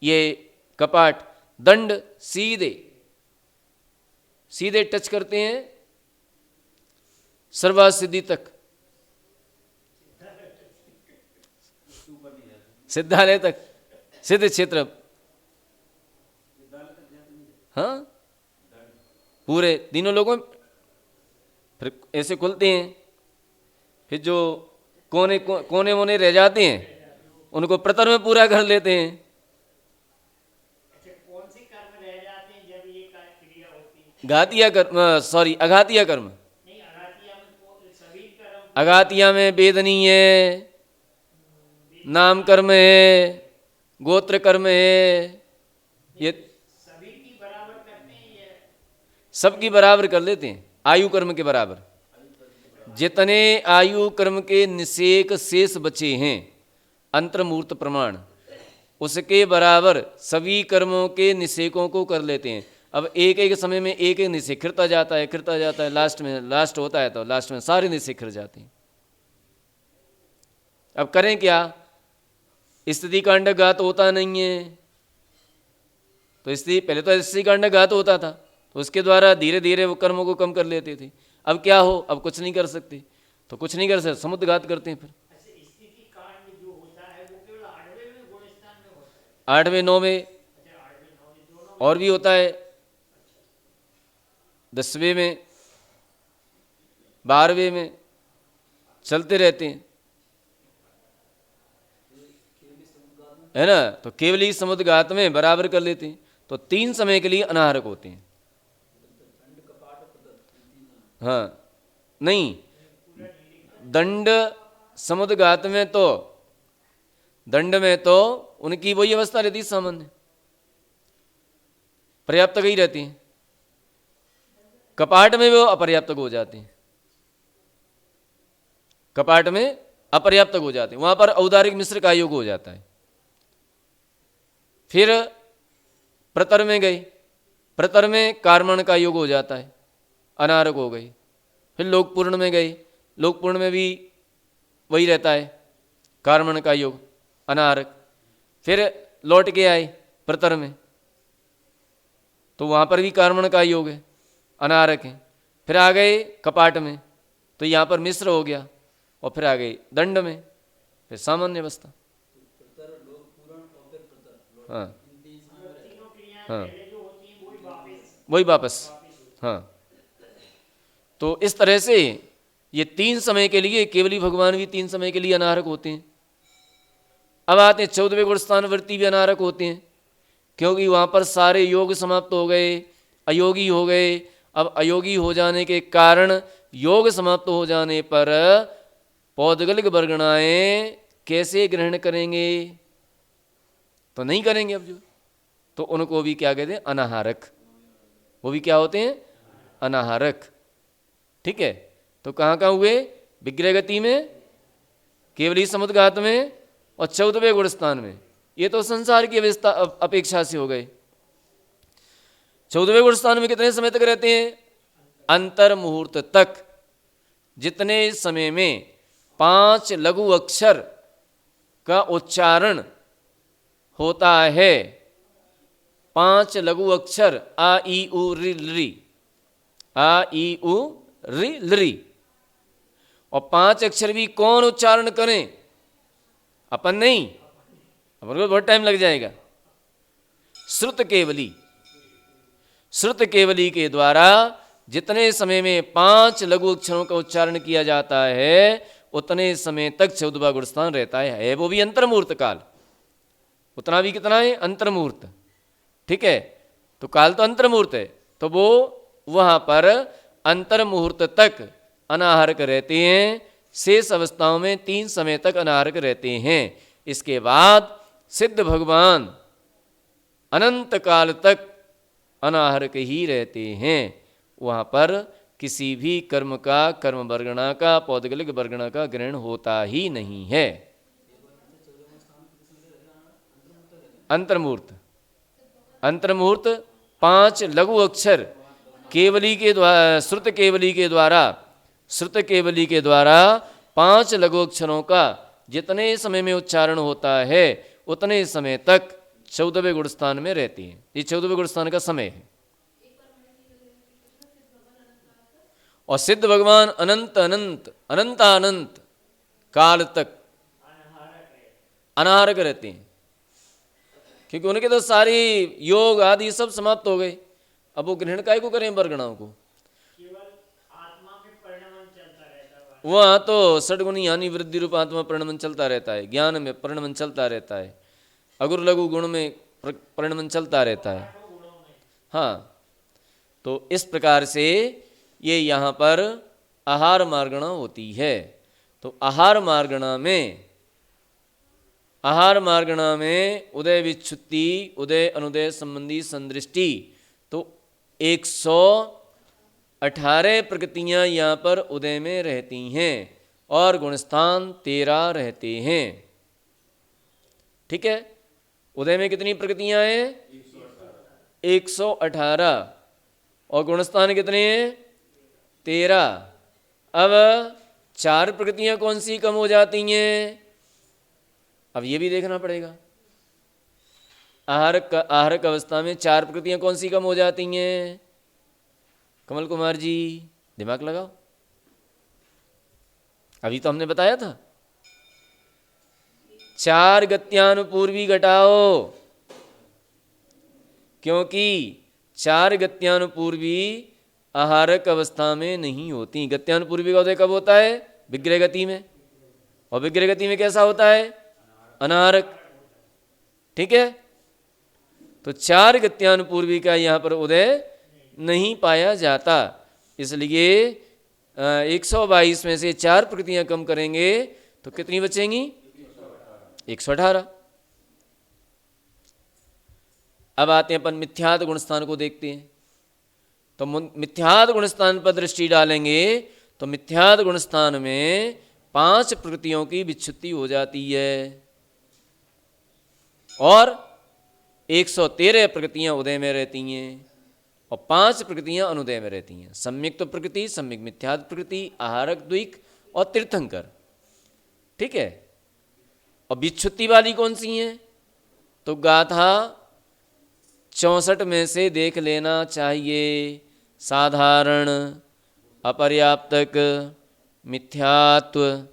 ये कपाट। दंड सीधे सीधे टच करते हैं सर्वासिद्धि तक, सिद्धालय तक, सिद्ध क्षेत्र। हाँ, पूरे तीनों लोगों में फिर ऐसे खुलते हैं। फिर जो कोने मोने रह जाते हैं उनको प्रतर में पूरा कर लेते हैं। अच्छा, कौन से कर्म रह जाते हैं जब ये घातिया कर्म, सॉरी अघातिया कर्म। नहीं, अघातिया में सभी कर्म, अघातिया में वेदनीय है, नाम कर्म है, गोत्र कर्म है, ये सभी की बराबर करते हैं ये। सबकी बराबर कर लेते हैं, आयु कर्म के बराबर। जितने आयु कर्म के निषेक शेष बचे हैं अंतर्मूर्त प्रमाण, उसके बराबर सभी कर्मों के निषेकों को कर लेते हैं। अब एक एक समय में एक एक निषेक खिरता जाता है, लास्ट होता है तो लास्ट में सारे निषेक खिर जाते हैं। अब करें क्या? स्थिति कांड घात होता नहीं है, तो स्थिति पहले तो स्थिति कांड घात होता था, तो उसके द्वारा धीरे धीरे वो कर्मों को कम कर लेते थे। अब क्या हो, अब कुछ नहीं कर सकते, तो कुछ नहीं कर सकते, समुद्र घात करते हैं। फिर स्थिति कांड जो होता है वो केवल 8वें में गुणस्थान में होता है। 8वें 9वें 8वें 9वें दोनों और भी होता है, 10वें में 12वें में चलते रहते हैं, है ना। तो केवली समुद्र घात में बराबर कर लेते हैं, तो 3 समय के लिए अनाहरक होते हैं। हाँ नहीं, दंड समुद्र घात में तो, दंड में तो उनकी वही अवस्था रहती है सामान्य, पर्याप्त ही रहती है। कपाट में वो अपर्याप्तक हो जाते हैं, कपाट में अपर्याप्तक हो जाते हैं, वहां पर औदारिक मिश्र का योग हो जाता है। फिर प्रतर में गए, प्रतर में कार्मण का योग हो जाता है, अनारक हो गई। फिर लोकपूर्ण में गए, लोकपूर्ण में भी वही रहता है, कार्मण का योग, अनारक। फिर लौट के आए प्रतर में, तो वहाँ पर भी कार्मण का योग है, अनारक है। फिर आ गए कपाट में, तो यहाँ पर मिश्र हो गया, और फिर आ गए दंड में, फिर सामान्य अवस्था। हाँ तीनों क्रियाएं हाँ पहले जो होती हैं वही वापस। हाँ, तो इस तरह से ये 3 समय के लिए, केवली भगवान भी 3 समय के लिए अनारक होते हैं। अब आते हैं 14वें गुणस्थानवर्ती भी अनारक होते हैं, क्योंकि वहाँ पर सारे योग समाप्त हो गए, अयोगी हो गए। अब अयोगी हो जाने के कारण, योग समाप्त हो जाने पर पौद्गलिक वर्गणाएं कैसे ग्रहण करेंगे? तो नहीं करेंगे अब जो, तो उनको भी क्या कहते हैं? अनाहारक। वो भी क्या होते हैं? अनाहारक। ठीक है, तो कहाँ कहाँ हुए? विग्रह गति में, केवली समुद्घात में, और 14वें गुणस्थान में। ये तो संसार की अवस्था अपेक्षा से हो गए। 14वें गुणस्थान में कितने समय तक रहते हैं? अंतर मुहूर्त तक। जितने समय में 5 लघु अक्षर का उच्चारण होता है, 5 लघु अक्षर आ ई उ रि ली, आ ई उ रि ली, और 5 अक्षर भी कौन उच्चारण करें? अपन नहीं, अपन को बहुत टाइम लग जाएगा। श्रुत केवली, श्रुत केवली के द्वारा जितने समय में 5 लघु अक्षरों का उच्चारण किया जाता है, उतने समय तक 14वां गुणस्थान रहता है। वो भी अंतर्मुहूर्त काल। उतना भी कितना है? अंतर्मुहूर्त। ठीक है, तो काल तो अंतर्मुहूर्त है, तो वो वहां पर अंतर्मुहूर्त तक अनाहरक रहते हैं। शेष अवस्थाओं में 3 समय तक अनाहरक रहते हैं। इसके बाद सिद्ध भगवान अनंत काल तक अनाहरक ही रहते हैं। वहां पर किसी भी कर्म का, कर्म वर्गणा का, पौद्गलिक वर्गणा का ग्रहण होता ही नहीं है। अंतर्मुहूर्त, अंतर्मुहूर्त 5 लघु अक्षर केवली के द्वारा, श्रुत केवली के द्वारा, श्रुत केवली के द्वारा 5 लघु अक्षरों का जितने समय में उच्चारण होता है, उतने समय तक 14वें गुणस्थान में रहती हैं। ये 14वें गुणस्थान का समय है। और सिद्ध भगवान अनंत अनंत अनंतानंत काल तक अनाहरक रहते हैं, क्योंकि उनके तो सारी योग आदि सब समाप्त हो गए। अब वो ग्रहण काय को करें वर्गणाओं को? केवल आत्मा में परिणमन चलता रहता है। वहाँ तो षड्गुणी हानि वृद्धि रूप आत्मा परिणमन चलता रहता है, ज्ञान में परिणमन चलता रहता है, अगुर लघु गुण में परिणमन चलता रहता है। हाँ, तो इस प्रकार से ये यहाँ पर आहार मार्गणा होती है। तो आहार मार्गणा में उदय विच्छुत्ति उदय अनुदय संबंधी संदृष्टि, तो 118 प्रकृतियाँ यहाँ पर उदय में रहती हैं और गुणस्थान 13 रहते हैं। ठीक है, उदय में कितनी प्रकृतियाँ हैं? 118 और गुणस्थान कितने हैं? 13। अब 4 प्रकृतियाँ कौन सी कम हो जाती हैं? अब ये भी देखना पड़ेगा। आहारक अवस्था में 4 प्रकृतियाँ कौन सी कम हो जाती हैं? कमल कुमार जी दिमाग लगाओ, अभी तो हमने बताया था। 4 गत्यानुपूर्वी घटाओ, क्योंकि 4 गत्यानुपूर्वी आहारक अवस्था में नहीं होती। गत्यानुपूर्वी का उदय कब होता है? विग्रह गति में, और विग्रह गति में कैसा होता है? अनाहारक। ठीक है, तो 4 गत्यानुपूर्वी का यहाँ पर उदय नहीं पाया जाता, इसलिए 122 में से 4 प्रकृतियाँ कम करेंगे तो कितनी बचेंगी? 118। अब आते हैं अपन मिथ्यात गुणस्थान को देखते हैं। तो मिथ्यात गुणस्थान पर दृष्टि डालेंगे तो मिथ्यात गुणस्थान में 5 प्रकृतियों की विच्छुत्ति हो जाती है और 113 प्रकृतियां उदय में रहती हैं और 5 प्रकृतियां अनुदय में रहती हैं। सम्यक तो प्रकृति, सम्यक मिथ्यात प्रकृति, आहारक द्विक और तीर्थंकर। ठीक है, और विच्छुत्ति वाली कौन सी हैं? तो गाथा 64 में से देख लेना चाहिए। साधारण, अपर्याप्तक, मिथ्यात्व,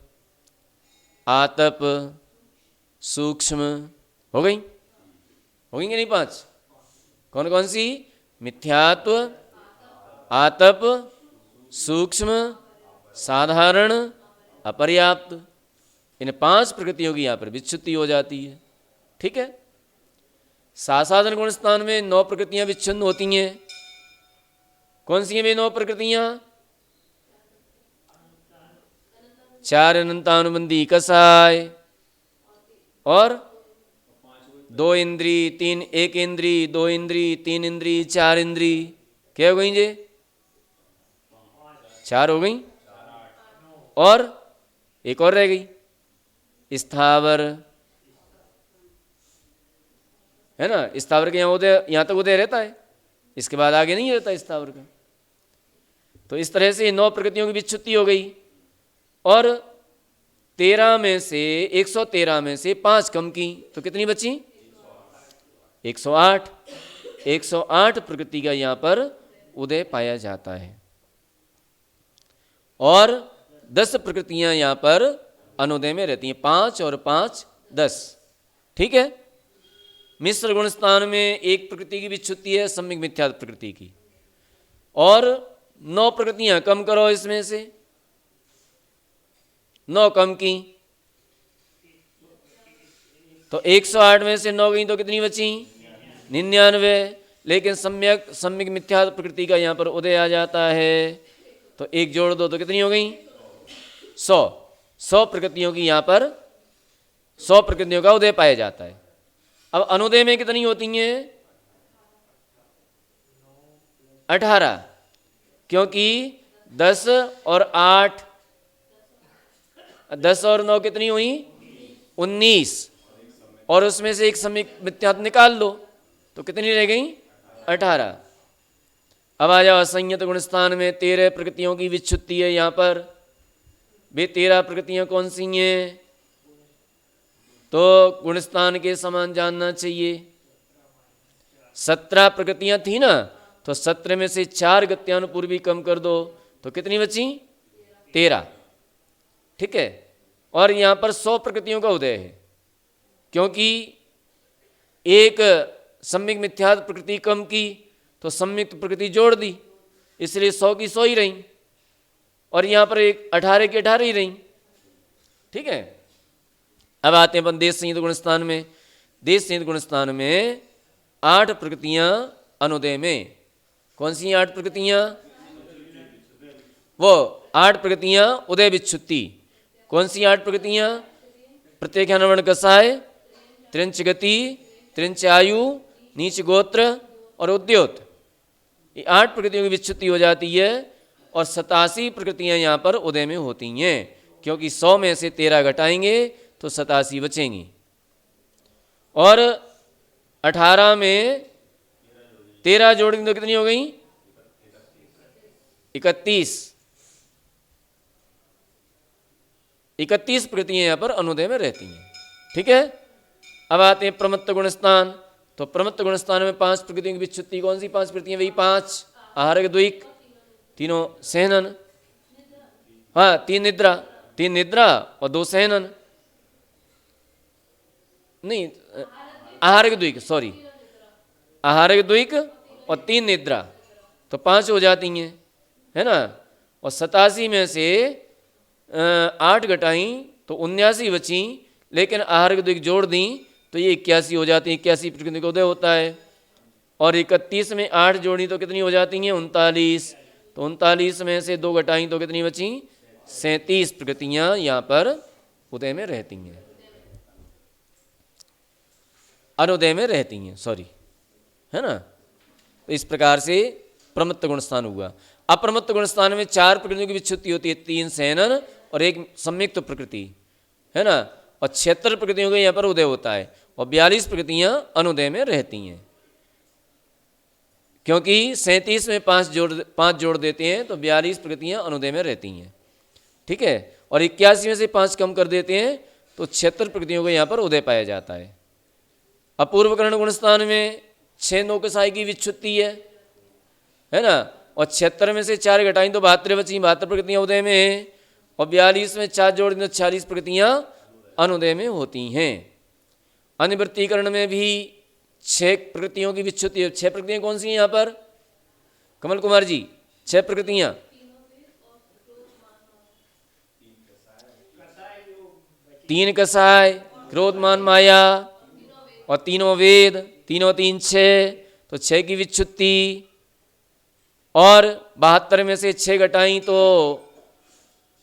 आतप, सूक्ष्म। हो गई कि नहीं? 5 कौन कौन सी? मिथ्यात्व, आतप, सूक्ष्म, साधारण, अपर्याप्त। इन 5 प्रकृतियों की यहाँ पर विच्छुत्ति हो जाती है। ठीक है, सासाधन गुण स्थान में 9 प्रकृतियां विच्छिन्न होती हैं। कौन सी हैं वे 9 प्रकृतियां? 4 अनंतानुबंधी कसाय और 2 इंद्री, 3 1 इंद्री, 2 इंद्री, 3 इंद्री, 4 इंद्री। क्या हो गई जी? 4 हो गई और एक और रह गई, स्थावर, है ना। स्थावर के यहाँ उदय, यहाँ तक उदय रहता है, इसके बाद आगे नहीं रहता स्थावर का। तो इस तरह से 9 प्रकृतियों की विच्छुत्ति हो गई और 13 में से 113 में से 5 कम की तो कितनी बची? 108। 108 प्रकृति का यहाँ पर उदय पाया जाता है और 10 प्रकृतियां यहाँ पर अनुदय में रहती हैं। 5 और 5 10। ठीक है, मिश्र गुण स्थान में 1 प्रकृति की विच्छुत्ति है, सम्यक मिथ्यात्व प्रकृति की, और 9 प्रकृतियां कम करो, इसमें से 9 कम की तो 108 में से 9 गई तो कितनी बची? 99। लेकिन सम्यक मिथ्यात्व प्रकृति का यहाँ पर उदय आ जाता है तो 1 जोड़ दो तो कितनी हो गई? 100। 100 प्रकृतियों की यहाँ पर 100 प्रकृतियों का उदय पाया जाता है। अब अनुदय में कितनी होती हैं? 18, क्योंकि 10 और 8, 10 और 9 कितनी हुई? 19, और उसमें से एक सम्यक मिथ्यात्व निकाल लो तो कितनी रह गई? 18। अब आ जाओ असंयत गुण स्थान में 13 प्रकृतियों की विच्छुत्ति है। यहाँ पर वे 13 प्रकृतियां कौन सी हैं? तो गुणस्थान के समान जानना चाहिए। 17 प्रकृतियां थी ना, तो 17 में से 4 गत्यानुपूर्वी कम कर दो तो कितनी बची? 13। ठीक है, और यहाँ पर 100 प्रकृतियों का उदय है, क्योंकि एक सम्यक मिथ्यात्व प्रकृति कम की तो सम्यक प्रकृति जोड़ दी, इसलिए 100 की 100 ही रही, और यहाँ पर एक 18 की 18 ही रही। ठीक है, अब आते हैं अपन देश संहित गुणस्थान में। देश संहित गुणस्थान में 8 प्रकृतियां अनुदय में कौन सी 8 प्रकृतियां? वो 8 प्रकृतियां उदय विच्छुत्ति। कौन सी 8 प्रकृतियां? प्रत्याख्यान वर्ण कसाय, त्रिंच गति, त्रिंच आयु, नीच गोत्र और उद्योत। ये 8 प्रकृतियों की विच्छुत्ति हो जाती है और 87 प्रकृतियां यहाँ पर उदय में होती हैं, क्योंकि 100 में से 13 घटाएंगे तो 87 बचेंगी। और 18 में 13 जोड़ेंगे तो कितनी हो गई? 31 प्रकृतियां यहाँ पर अनुदय में रहती हैं। ठीक है। अब आते हैं प्रमत्त गुणस्थान। तो प्रमत्त गुणस्थान में 5 प्रकृतियों की विच्छुत्ति। कौन सी 5 प्रकृतियां? वही 5 आहारक द्विक, तीनों सहनन, हाँ 3 निद्रा और 2 सहनन, नहीं आहारक द्विक, सॉरी आहारक द्विक और 3 निद्रा, तो 5 हो जाती हैं, है ना। और 87 में से 8 घटाई तो 79 बची, लेकिन आहारक द्विक जोड़ दी तो ये 81 हो जाती है। 81 प्रकृति का उदय होता है। और 31 में 8 जोड़ी तो कितनी हो जाती हैं? 39। तो 39 में से 2 घटाई तो कितनी बची? 37 प्रकृतियां यहाँ पर उदय में रहती हैं, अनुदय में रहती हैं, सॉरी, है ना। तो इस प्रकार से प्रमत्त गुणस्थान हुआ। अप्रमत्त गुणस्थान में 4 प्रकृतियों की विच्छुत्ति होती है, 3 सहनन और 1 संयुक्त प्रकृति, है ना। और 76 प्रकृतियों का यहाँ पर उदय होता है और 42 प्रकृतियां अनुदय में रहती हैं, क्योंकि 37 में 5 जोड़ देते हैं तो 42 प्रकृतियां अनुदय में रहती हैं। ठीक है। और 81 में से 5 कम कर देते हैं तो 76 प्रकृतियों का यहाँ पर उदय पाया जाता है। अपूर्वकरण गुणस्थान में 6 नौकसाई की विच्छुत्ति है ना। और 76 में से 4 घटाई तो 72 बची, 72 प्रकृतियां उदय में हैं। और 42 में 4 जोड़ दें तो 46 प्रकृतियां अनुदय में होती हैं। अनिवृत्तीकरण में भी 6 प्रकृतियों की विच्छुत्ति है। 6 प्रकृतियां कौन सी हैं यहाँ पर? कमल कुमार जी, 6 प्रकृतियां? 3 कसाय, क्रोध मान माया और तीनों वेद, तीनों 3 6, तो 6 की विच्छुत्ति। और 72 में से 6 घटाई तो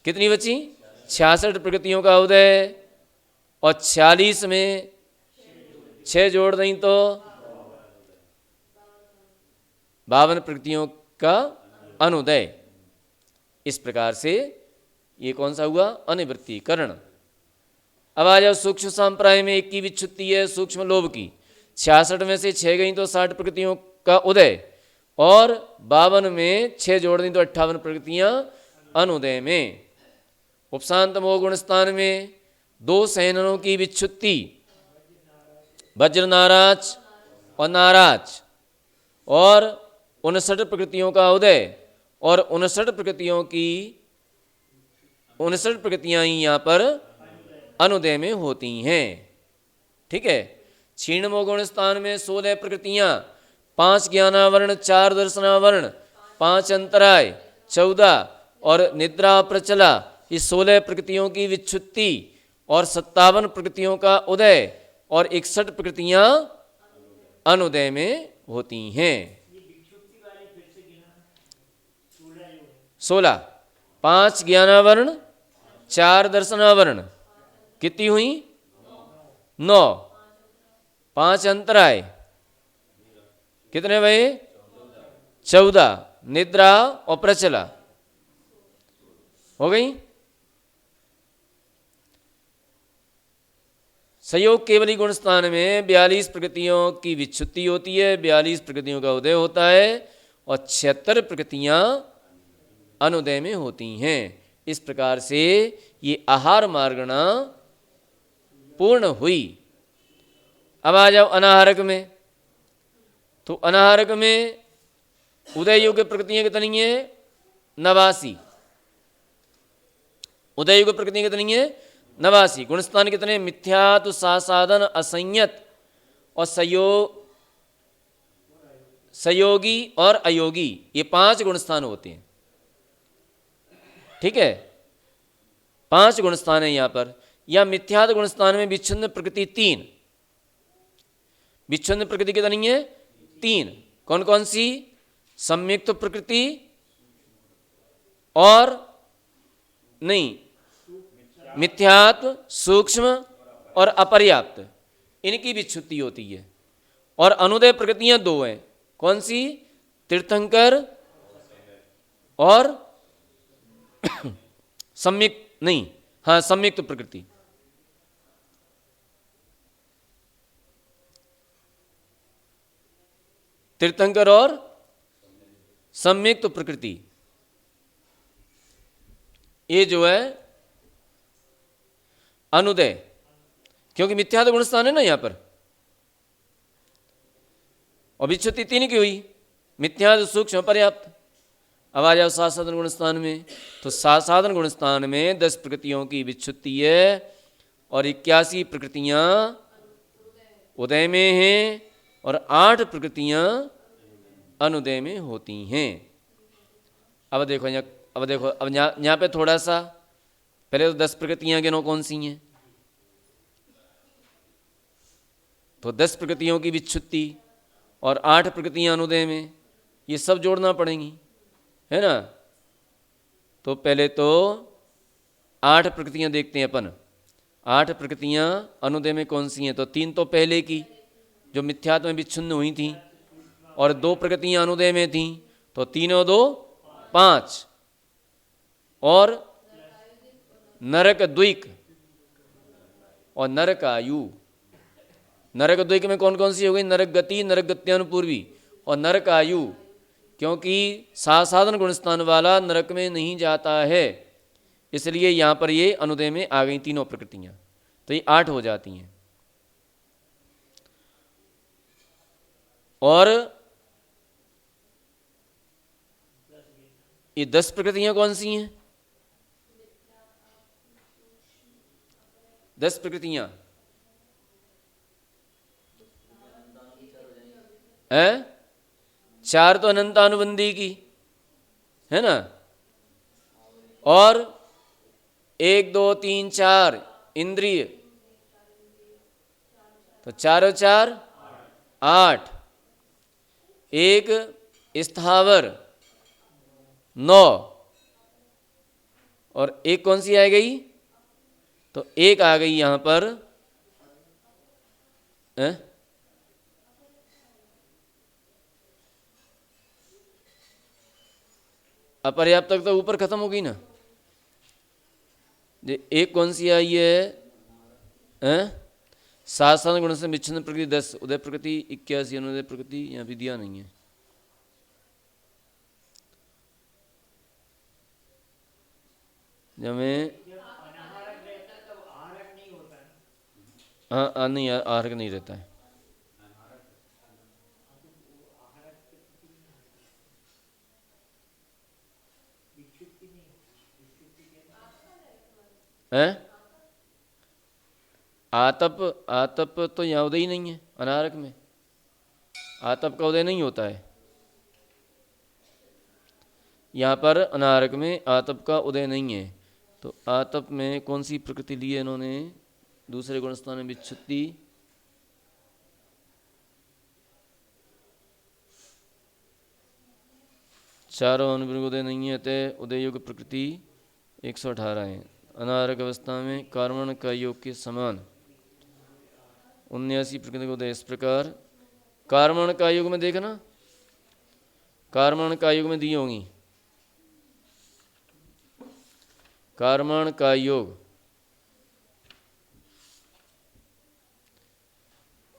कितनी बची? 66 प्रकृतियों का उदय। और 46 में 6 जोड़ दें तो 52 प्रकृतियों का अनुदय। इस प्रकार से ये कौन सा हुआ? अनिवृत्तीकरण। अब आ जाओ सूक्ष्म संप्राय में 1 की विच्छुत्ति है, सूक्ष्म लोभ की। 66 में से 6 गई तो 60 प्रकृतियों का उदय। और 52 में 6 जोड़ दें तो 58 प्रकृतियां अनुदय में। उपशांत मोह गुणस्थान में 2 सहननों की विच्छुत्ति, वज्र नाराज और नाराज, और 59 प्रकृतियों का उदय। और 59 प्रकृतियां ही यहाँ पर अनुदय में होती हैं। ठीक है। क्षीण मोह गुणस्थान में 16 प्रकृतियां, 5 ज्ञानावरण, 4 दर्शनावरण, 5 अंतराय, 14 और निद्रा प्रचला, इस 16 प्रकृतियों की विच्छुत्ति और 57 प्रकृतियों का उदय और 61 प्रकृतियां अनुदय में होती हैं। 16, 5 ज्ञानावरण, 4 दर्शनावरण, कितनी हुई? 9, 5 अंतराय, कितने भाई? 14, निद्रा और प्रचला हो गई। संयोग केवली गुणस्थान में 42 प्रकृतियों की विच्छुत्ति होती है, 42 प्रकृतियों का उदय होता है और 76 प्रकृतियां अनुदय में होती हैं। इस प्रकार से ये आहार मार्गणा पूर्ण हुई। अब आ जाओ अनाहारक में। तो अनाहारक में उदय योग्य प्रकृतियां कितनी हैं? 89। उदय योग्य प्रकृतियां कितनी हैं? 89। गुणस्थान कितने? मिथ्यात्व, सासाधन, असंयत और संयोगी और अयोगी, ये 5 गुणस्थान होते हैं। ठीक है। 5 गुणस्थान है यहाँ पर। या मिथ्यात्व गुणस्थान में विच्छिन्न प्रकृति 3। विच्छिन्न प्रकृति कितनी है? 3। कौन कौन सी? संयुक्त प्रकृति और नहीं, मिथ्यात्व, सूक्ष्म और अपर्याप्त, इनकी विच्छुत्ति होती है। और अनुदय प्रकृतियां दो हैं, कौन सी? तीर्थंकर और सम्यक नहीं, हाँ संयुक्त प्रकृति। तीर्थंकर और सम्यक्त प्रकृति, ये जो है अनुदय, क्योंकि मिथ्या तो गुण स्थान है ना यहां पर, और विच्छुत्ति तीन की हुई, मिथ्या, सूक्ष्म, पर्याप्त। अब आ जाओ सात साधन गुण स्थान में, तो सात साधन गुण स्थान में 10 प्रकृतियों की विच्छुत्ति है और 81 प्रकृतियां उदय में हैं और 8 प्रकृतियां अनुदय में होती हैं। अब देखो यहाँ पे थोड़ा सा, पहले तो 10 प्रकृतियां गिनो कौन सी हैं, तो 10 प्रकृतियों की विच्छुत्ति और 8 प्रकृतियां अनुदय में, ये सब जोड़ना पड़ेंगी, है ना। तो पहले तो 8 प्रकृतियां देखते हैं अपन। 8 प्रकृतियां अनुदय में कौन सी हैं, तो 3 तो पहले की जो मिथ्यात्व में विच्छिन्न हुई थी, और 2 प्रकृतियां अनुदय में थी, तो 3 और 2 5, और नरक द्विक और नरक आयु। नरक द्विक में कौन कौन सी हो गई? नरक गति, नरक गत्यानुपूर्वी और नरक आयु, क्योंकि सात साधन गुण स्थान वाला नरक में नहीं जाता है, इसलिए यहां पर ये अनुदय में आ गई तीनों प्रकृतियां, तो ये 8 हो जाती हैं। और ये 10 प्रकृतियां कौन सी हैं? 10 प्रकृतियां है, 4 तो अनंतानुबंधी की है ना, और 1 2 3 4 इंद्रिय, तो 4 और 4 8, 1 स्थावर 9, और एक कौन सी आ गई? तो एक आ गई यहां पर अपर्याप्त तक तो ऊपर खत्म हो गई ना। एक कौन सी आई है? सात साधन गुण से विच्छिन्न प्रकृति 10, उदय प्रकृति 81, अनुदय प्रकृति यहाँ भी दिया नहीं है। जब अनाहारक रहता है तब आहारक नहीं होता है। हाँ नहीं, आहारक नहीं रहता है। हैं? आतप तो यहाँ उदय ही नहीं है, अनारक में आतप का उदय नहीं होता है। यहाँ पर अनारक में आतप का उदय नहीं है, तो आतप में कौन सी प्रकृति ली है इन्होंने? दूसरे गुणस्थान में विच्छुत्ति, चारों अनुप्रयोग उदय नहीं है, अतः उदय योग प्रकृति 118 है। अनारक अवस्था में कार्मण का योग के समान 79 प्रकृति को उदय। इस प्रकार कार्मण का योग में देखना, कार्मण का योग में दी होंगी, कार्मण का योग,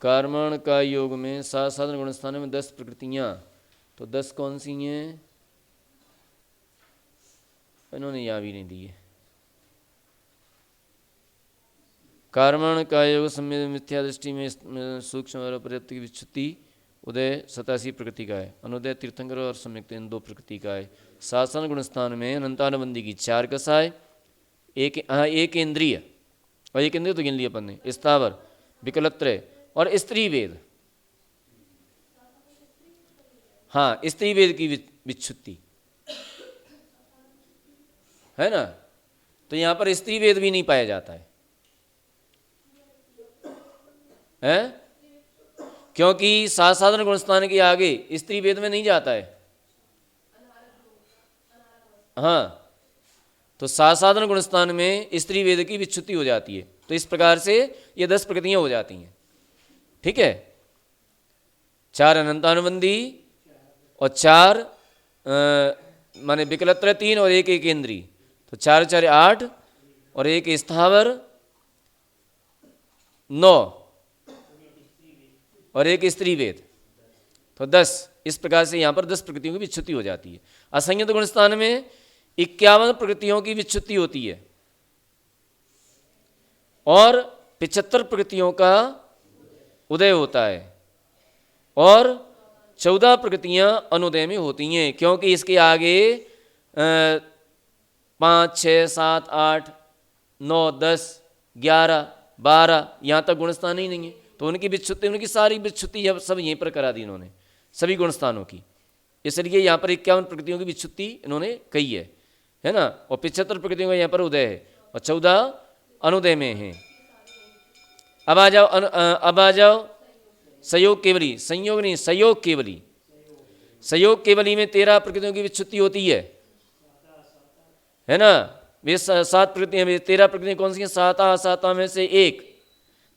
कार्मण का योग में सात साधन गुण स्थान में 10 प्रकृतियां, तो 10 कौन सी हैं? इन्होंने यहाँ भी नहीं दी है। कार्मण का योग सम्यक मिथ्या दृष्टि में सूक्ष्म और पर्याप्त की विच्छुत्ति उदय 87 प्रकृति का है। अनुदय तीर्थंकर और सम्यक इन 2 प्रकृति का है। सासन गुण स्थान में अनंतानुबंधी की 4 कसाय, एक इंद्रिय, और एक इंद्रिय तो गिन लिया अपन ने, स्थावर, विकलत्रय और स्त्री वेद। हाँ, स्त्री वेद की विच्छुत्ति है ना, तो यहां पर स्त्री वेद भी नहीं पाया जाता है, क्योंकि सात साधन गुण स्थान के आगे स्त्री वेद में नहीं जाता है। हाँ, तो सासाधन गुणस्थान में स्त्री वेद की विच्छुति हो जाती है। तो इस प्रकार से ये 10 प्रकृतियां हो जाती हैं। ठीक है, 4 अनंतानुबंधी और 4 माने विकलत्र 3 और 1 एकेंद्री, तो 4 4 8 और 1 स्थावर 9 और 1 स्त्री वेद, तो 10। इस प्रकार से यहाँ पर 10 प्रकृतियों की विच्छुति हो जाती है। असंयत गुणस्थान में 51 प्रकृतियों की विच्छुति होती है और 75 प्रकृतियों का उदय होता है और 14 प्रकृतियां अनुदय में होती हैं, क्योंकि इसके आगे 5 6 7 8 9 10 11 12 यहाँ तक गुणस्थान ही नहीं है। तो उनकी विच्छुति, उनकी सारी विच्छुति सब यहीं पर करा दी इन्होंने, सभी गुणस्थानों की। इसलिए यहाँ पर 51 प्रकृतियों की विच्छुति इन्होंने कही है ना। और 75 प्रकृतियों का यहाँ पर उदय है और 14 अनुदय में हैं। अब आ जाओ संयोग केवली, संयोग नहीं संयोग केवली। संयोग केवली में 13 प्रकृतियों की विच्छुति होती है ना। वे 7 प्रकृतियां, 13 प्रकृतियां कौन सी हैं? साता, साता में से 1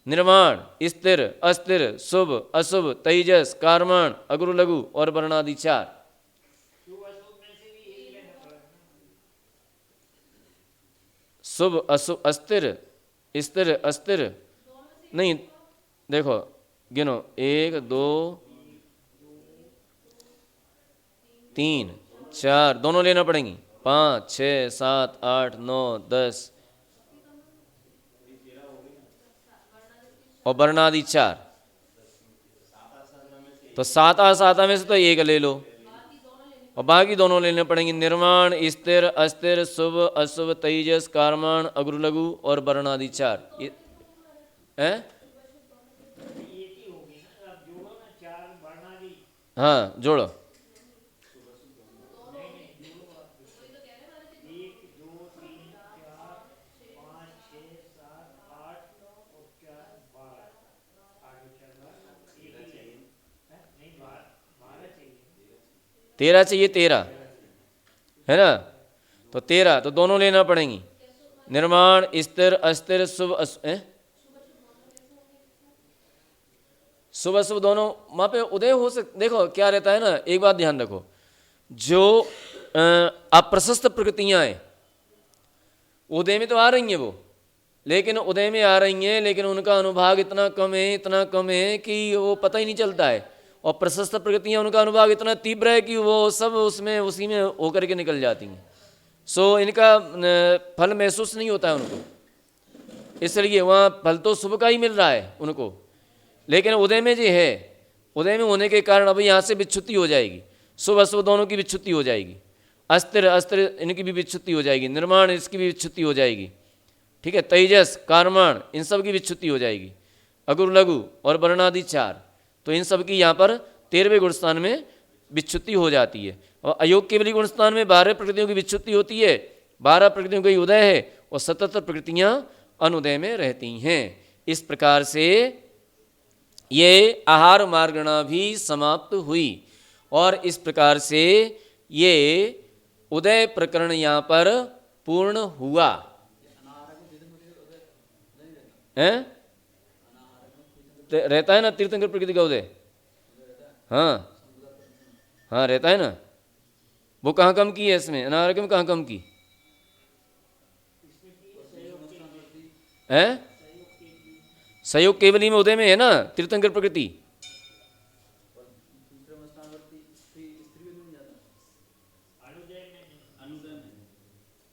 निर्माण, स्थिर, अस्थिर, शुभ, अशुभ, तेजस, कारमण, अगुरु, लघु और वर्णादि 4। शुभ, अशुभ, अस्थिर, स्थिर, अस्थिर नहीं, देखो गिनो 1 2 3 4, दोनों लेना पड़ेंगी। 5 6 7 8 9 10 और वर्णादि 4। तो 7 में से तो 1 ले लो और बाकी दोनों लेने पड़ेंगे। निर्माण, स्थिर, अस्थिर, शुभ, अशुभ, तेजस, कारमण, अगुरु, लघु और वर्णादि 4 हैं। हाँ जोड़ो। तेरह चाहिए, 13 है ना। तो 13 तो दोनों लेना पड़ेंगी। निर्माण, स्थिर, अस्थिर, शुभ, शुभ अशुभ दोनों वहाँ पे उदय हो सकते। देखो क्या रहता है ना, एक बात ध्यान रखो, जो अप्रशस्त प्रकृतियां हैं उदय में तो आ रही हैं वो, लेकिन उदय में आ रही हैं लेकिन उनका अनुभाग इतना कम है कि वो पता ही नहीं चलता है। और प्रशस्त प्रकृतियां, उनका अनुभाग इतना तीव्र है कि वो सब उसमें उसी में होकर के निकल जाती हैं। सो इनका फल महसूस नहीं होता है उनको, इसलिए वहाँ फल तो शुभ का ही मिल रहा है उनको। लेकिन उदय में जो है, उदय में होने के कारण अब यहाँ से विच्छुति हो जाएगी। शुभ अशुभ दोनों की विच्छुति हो जाएगी। अस्थिर अस्थिर इनकी भी विच्छुति हो जाएगी। निर्माण इसकी भी विच्छुति हो जाएगी। ठीक है, तेजस, कारमण इन सब की विच्छुति हो जाएगी। अगुरु, लघु और वर्णादि 4, तो इन सब की यहाँ पर 13वें गुणस्थान में विच्छुति हो जाती है। और अयोग केवली गुणस्थान में 12 प्रकृतियों की विच्छुति होती है, 12 प्रकृतियों का ही उदय है और 77 प्रकृतियाँ अनुदय में रहती हैं। इस प्रकार से ये आहार मार्गणा भी समाप्त हुई और इस प्रकार से ये उदय प्रकरण यहाँ पर पूर्ण हुआ है। रहता है ना तीर्थंकर प्रकृति का उदय, हाँ हाँ रहता है ना। वो कहाँ कम की है इसमें, अनारक में कहाँ कम की है? सहयोग केवली में उदय में है ना तीर्थंकर प्रकृति।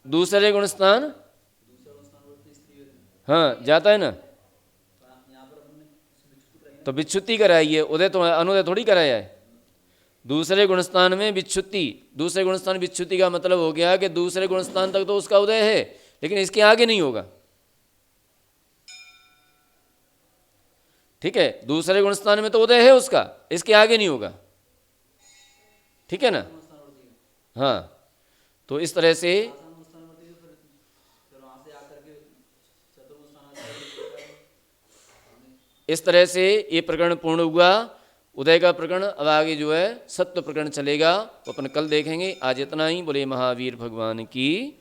दूसरे गुणस्थान हाँ जाता है ना, तो विच्छुति कराई है, उदय तो अनुदय थोड़ी कराया है। दूसरे गुणस्थान में विच्छुति, दूसरे गुणस्थान विच्छुति का मतलब हो गया कि दूसरे गुणस्थान तक तो उसका उदय है लेकिन इसके आगे नहीं होगा। ठीक है, दूसरे गुणस्थान में तो उदय है उसका, इसके आगे नहीं होगा। ठीक है ना, हाँ। तो इस तरह से ये प्रकरण पूर्ण हुआ उदय का प्रकरण। अब आगे जो है सत्व प्रकरण चलेगा, वो अपन कल देखेंगे। आज इतना ही। बोले महावीर भगवान की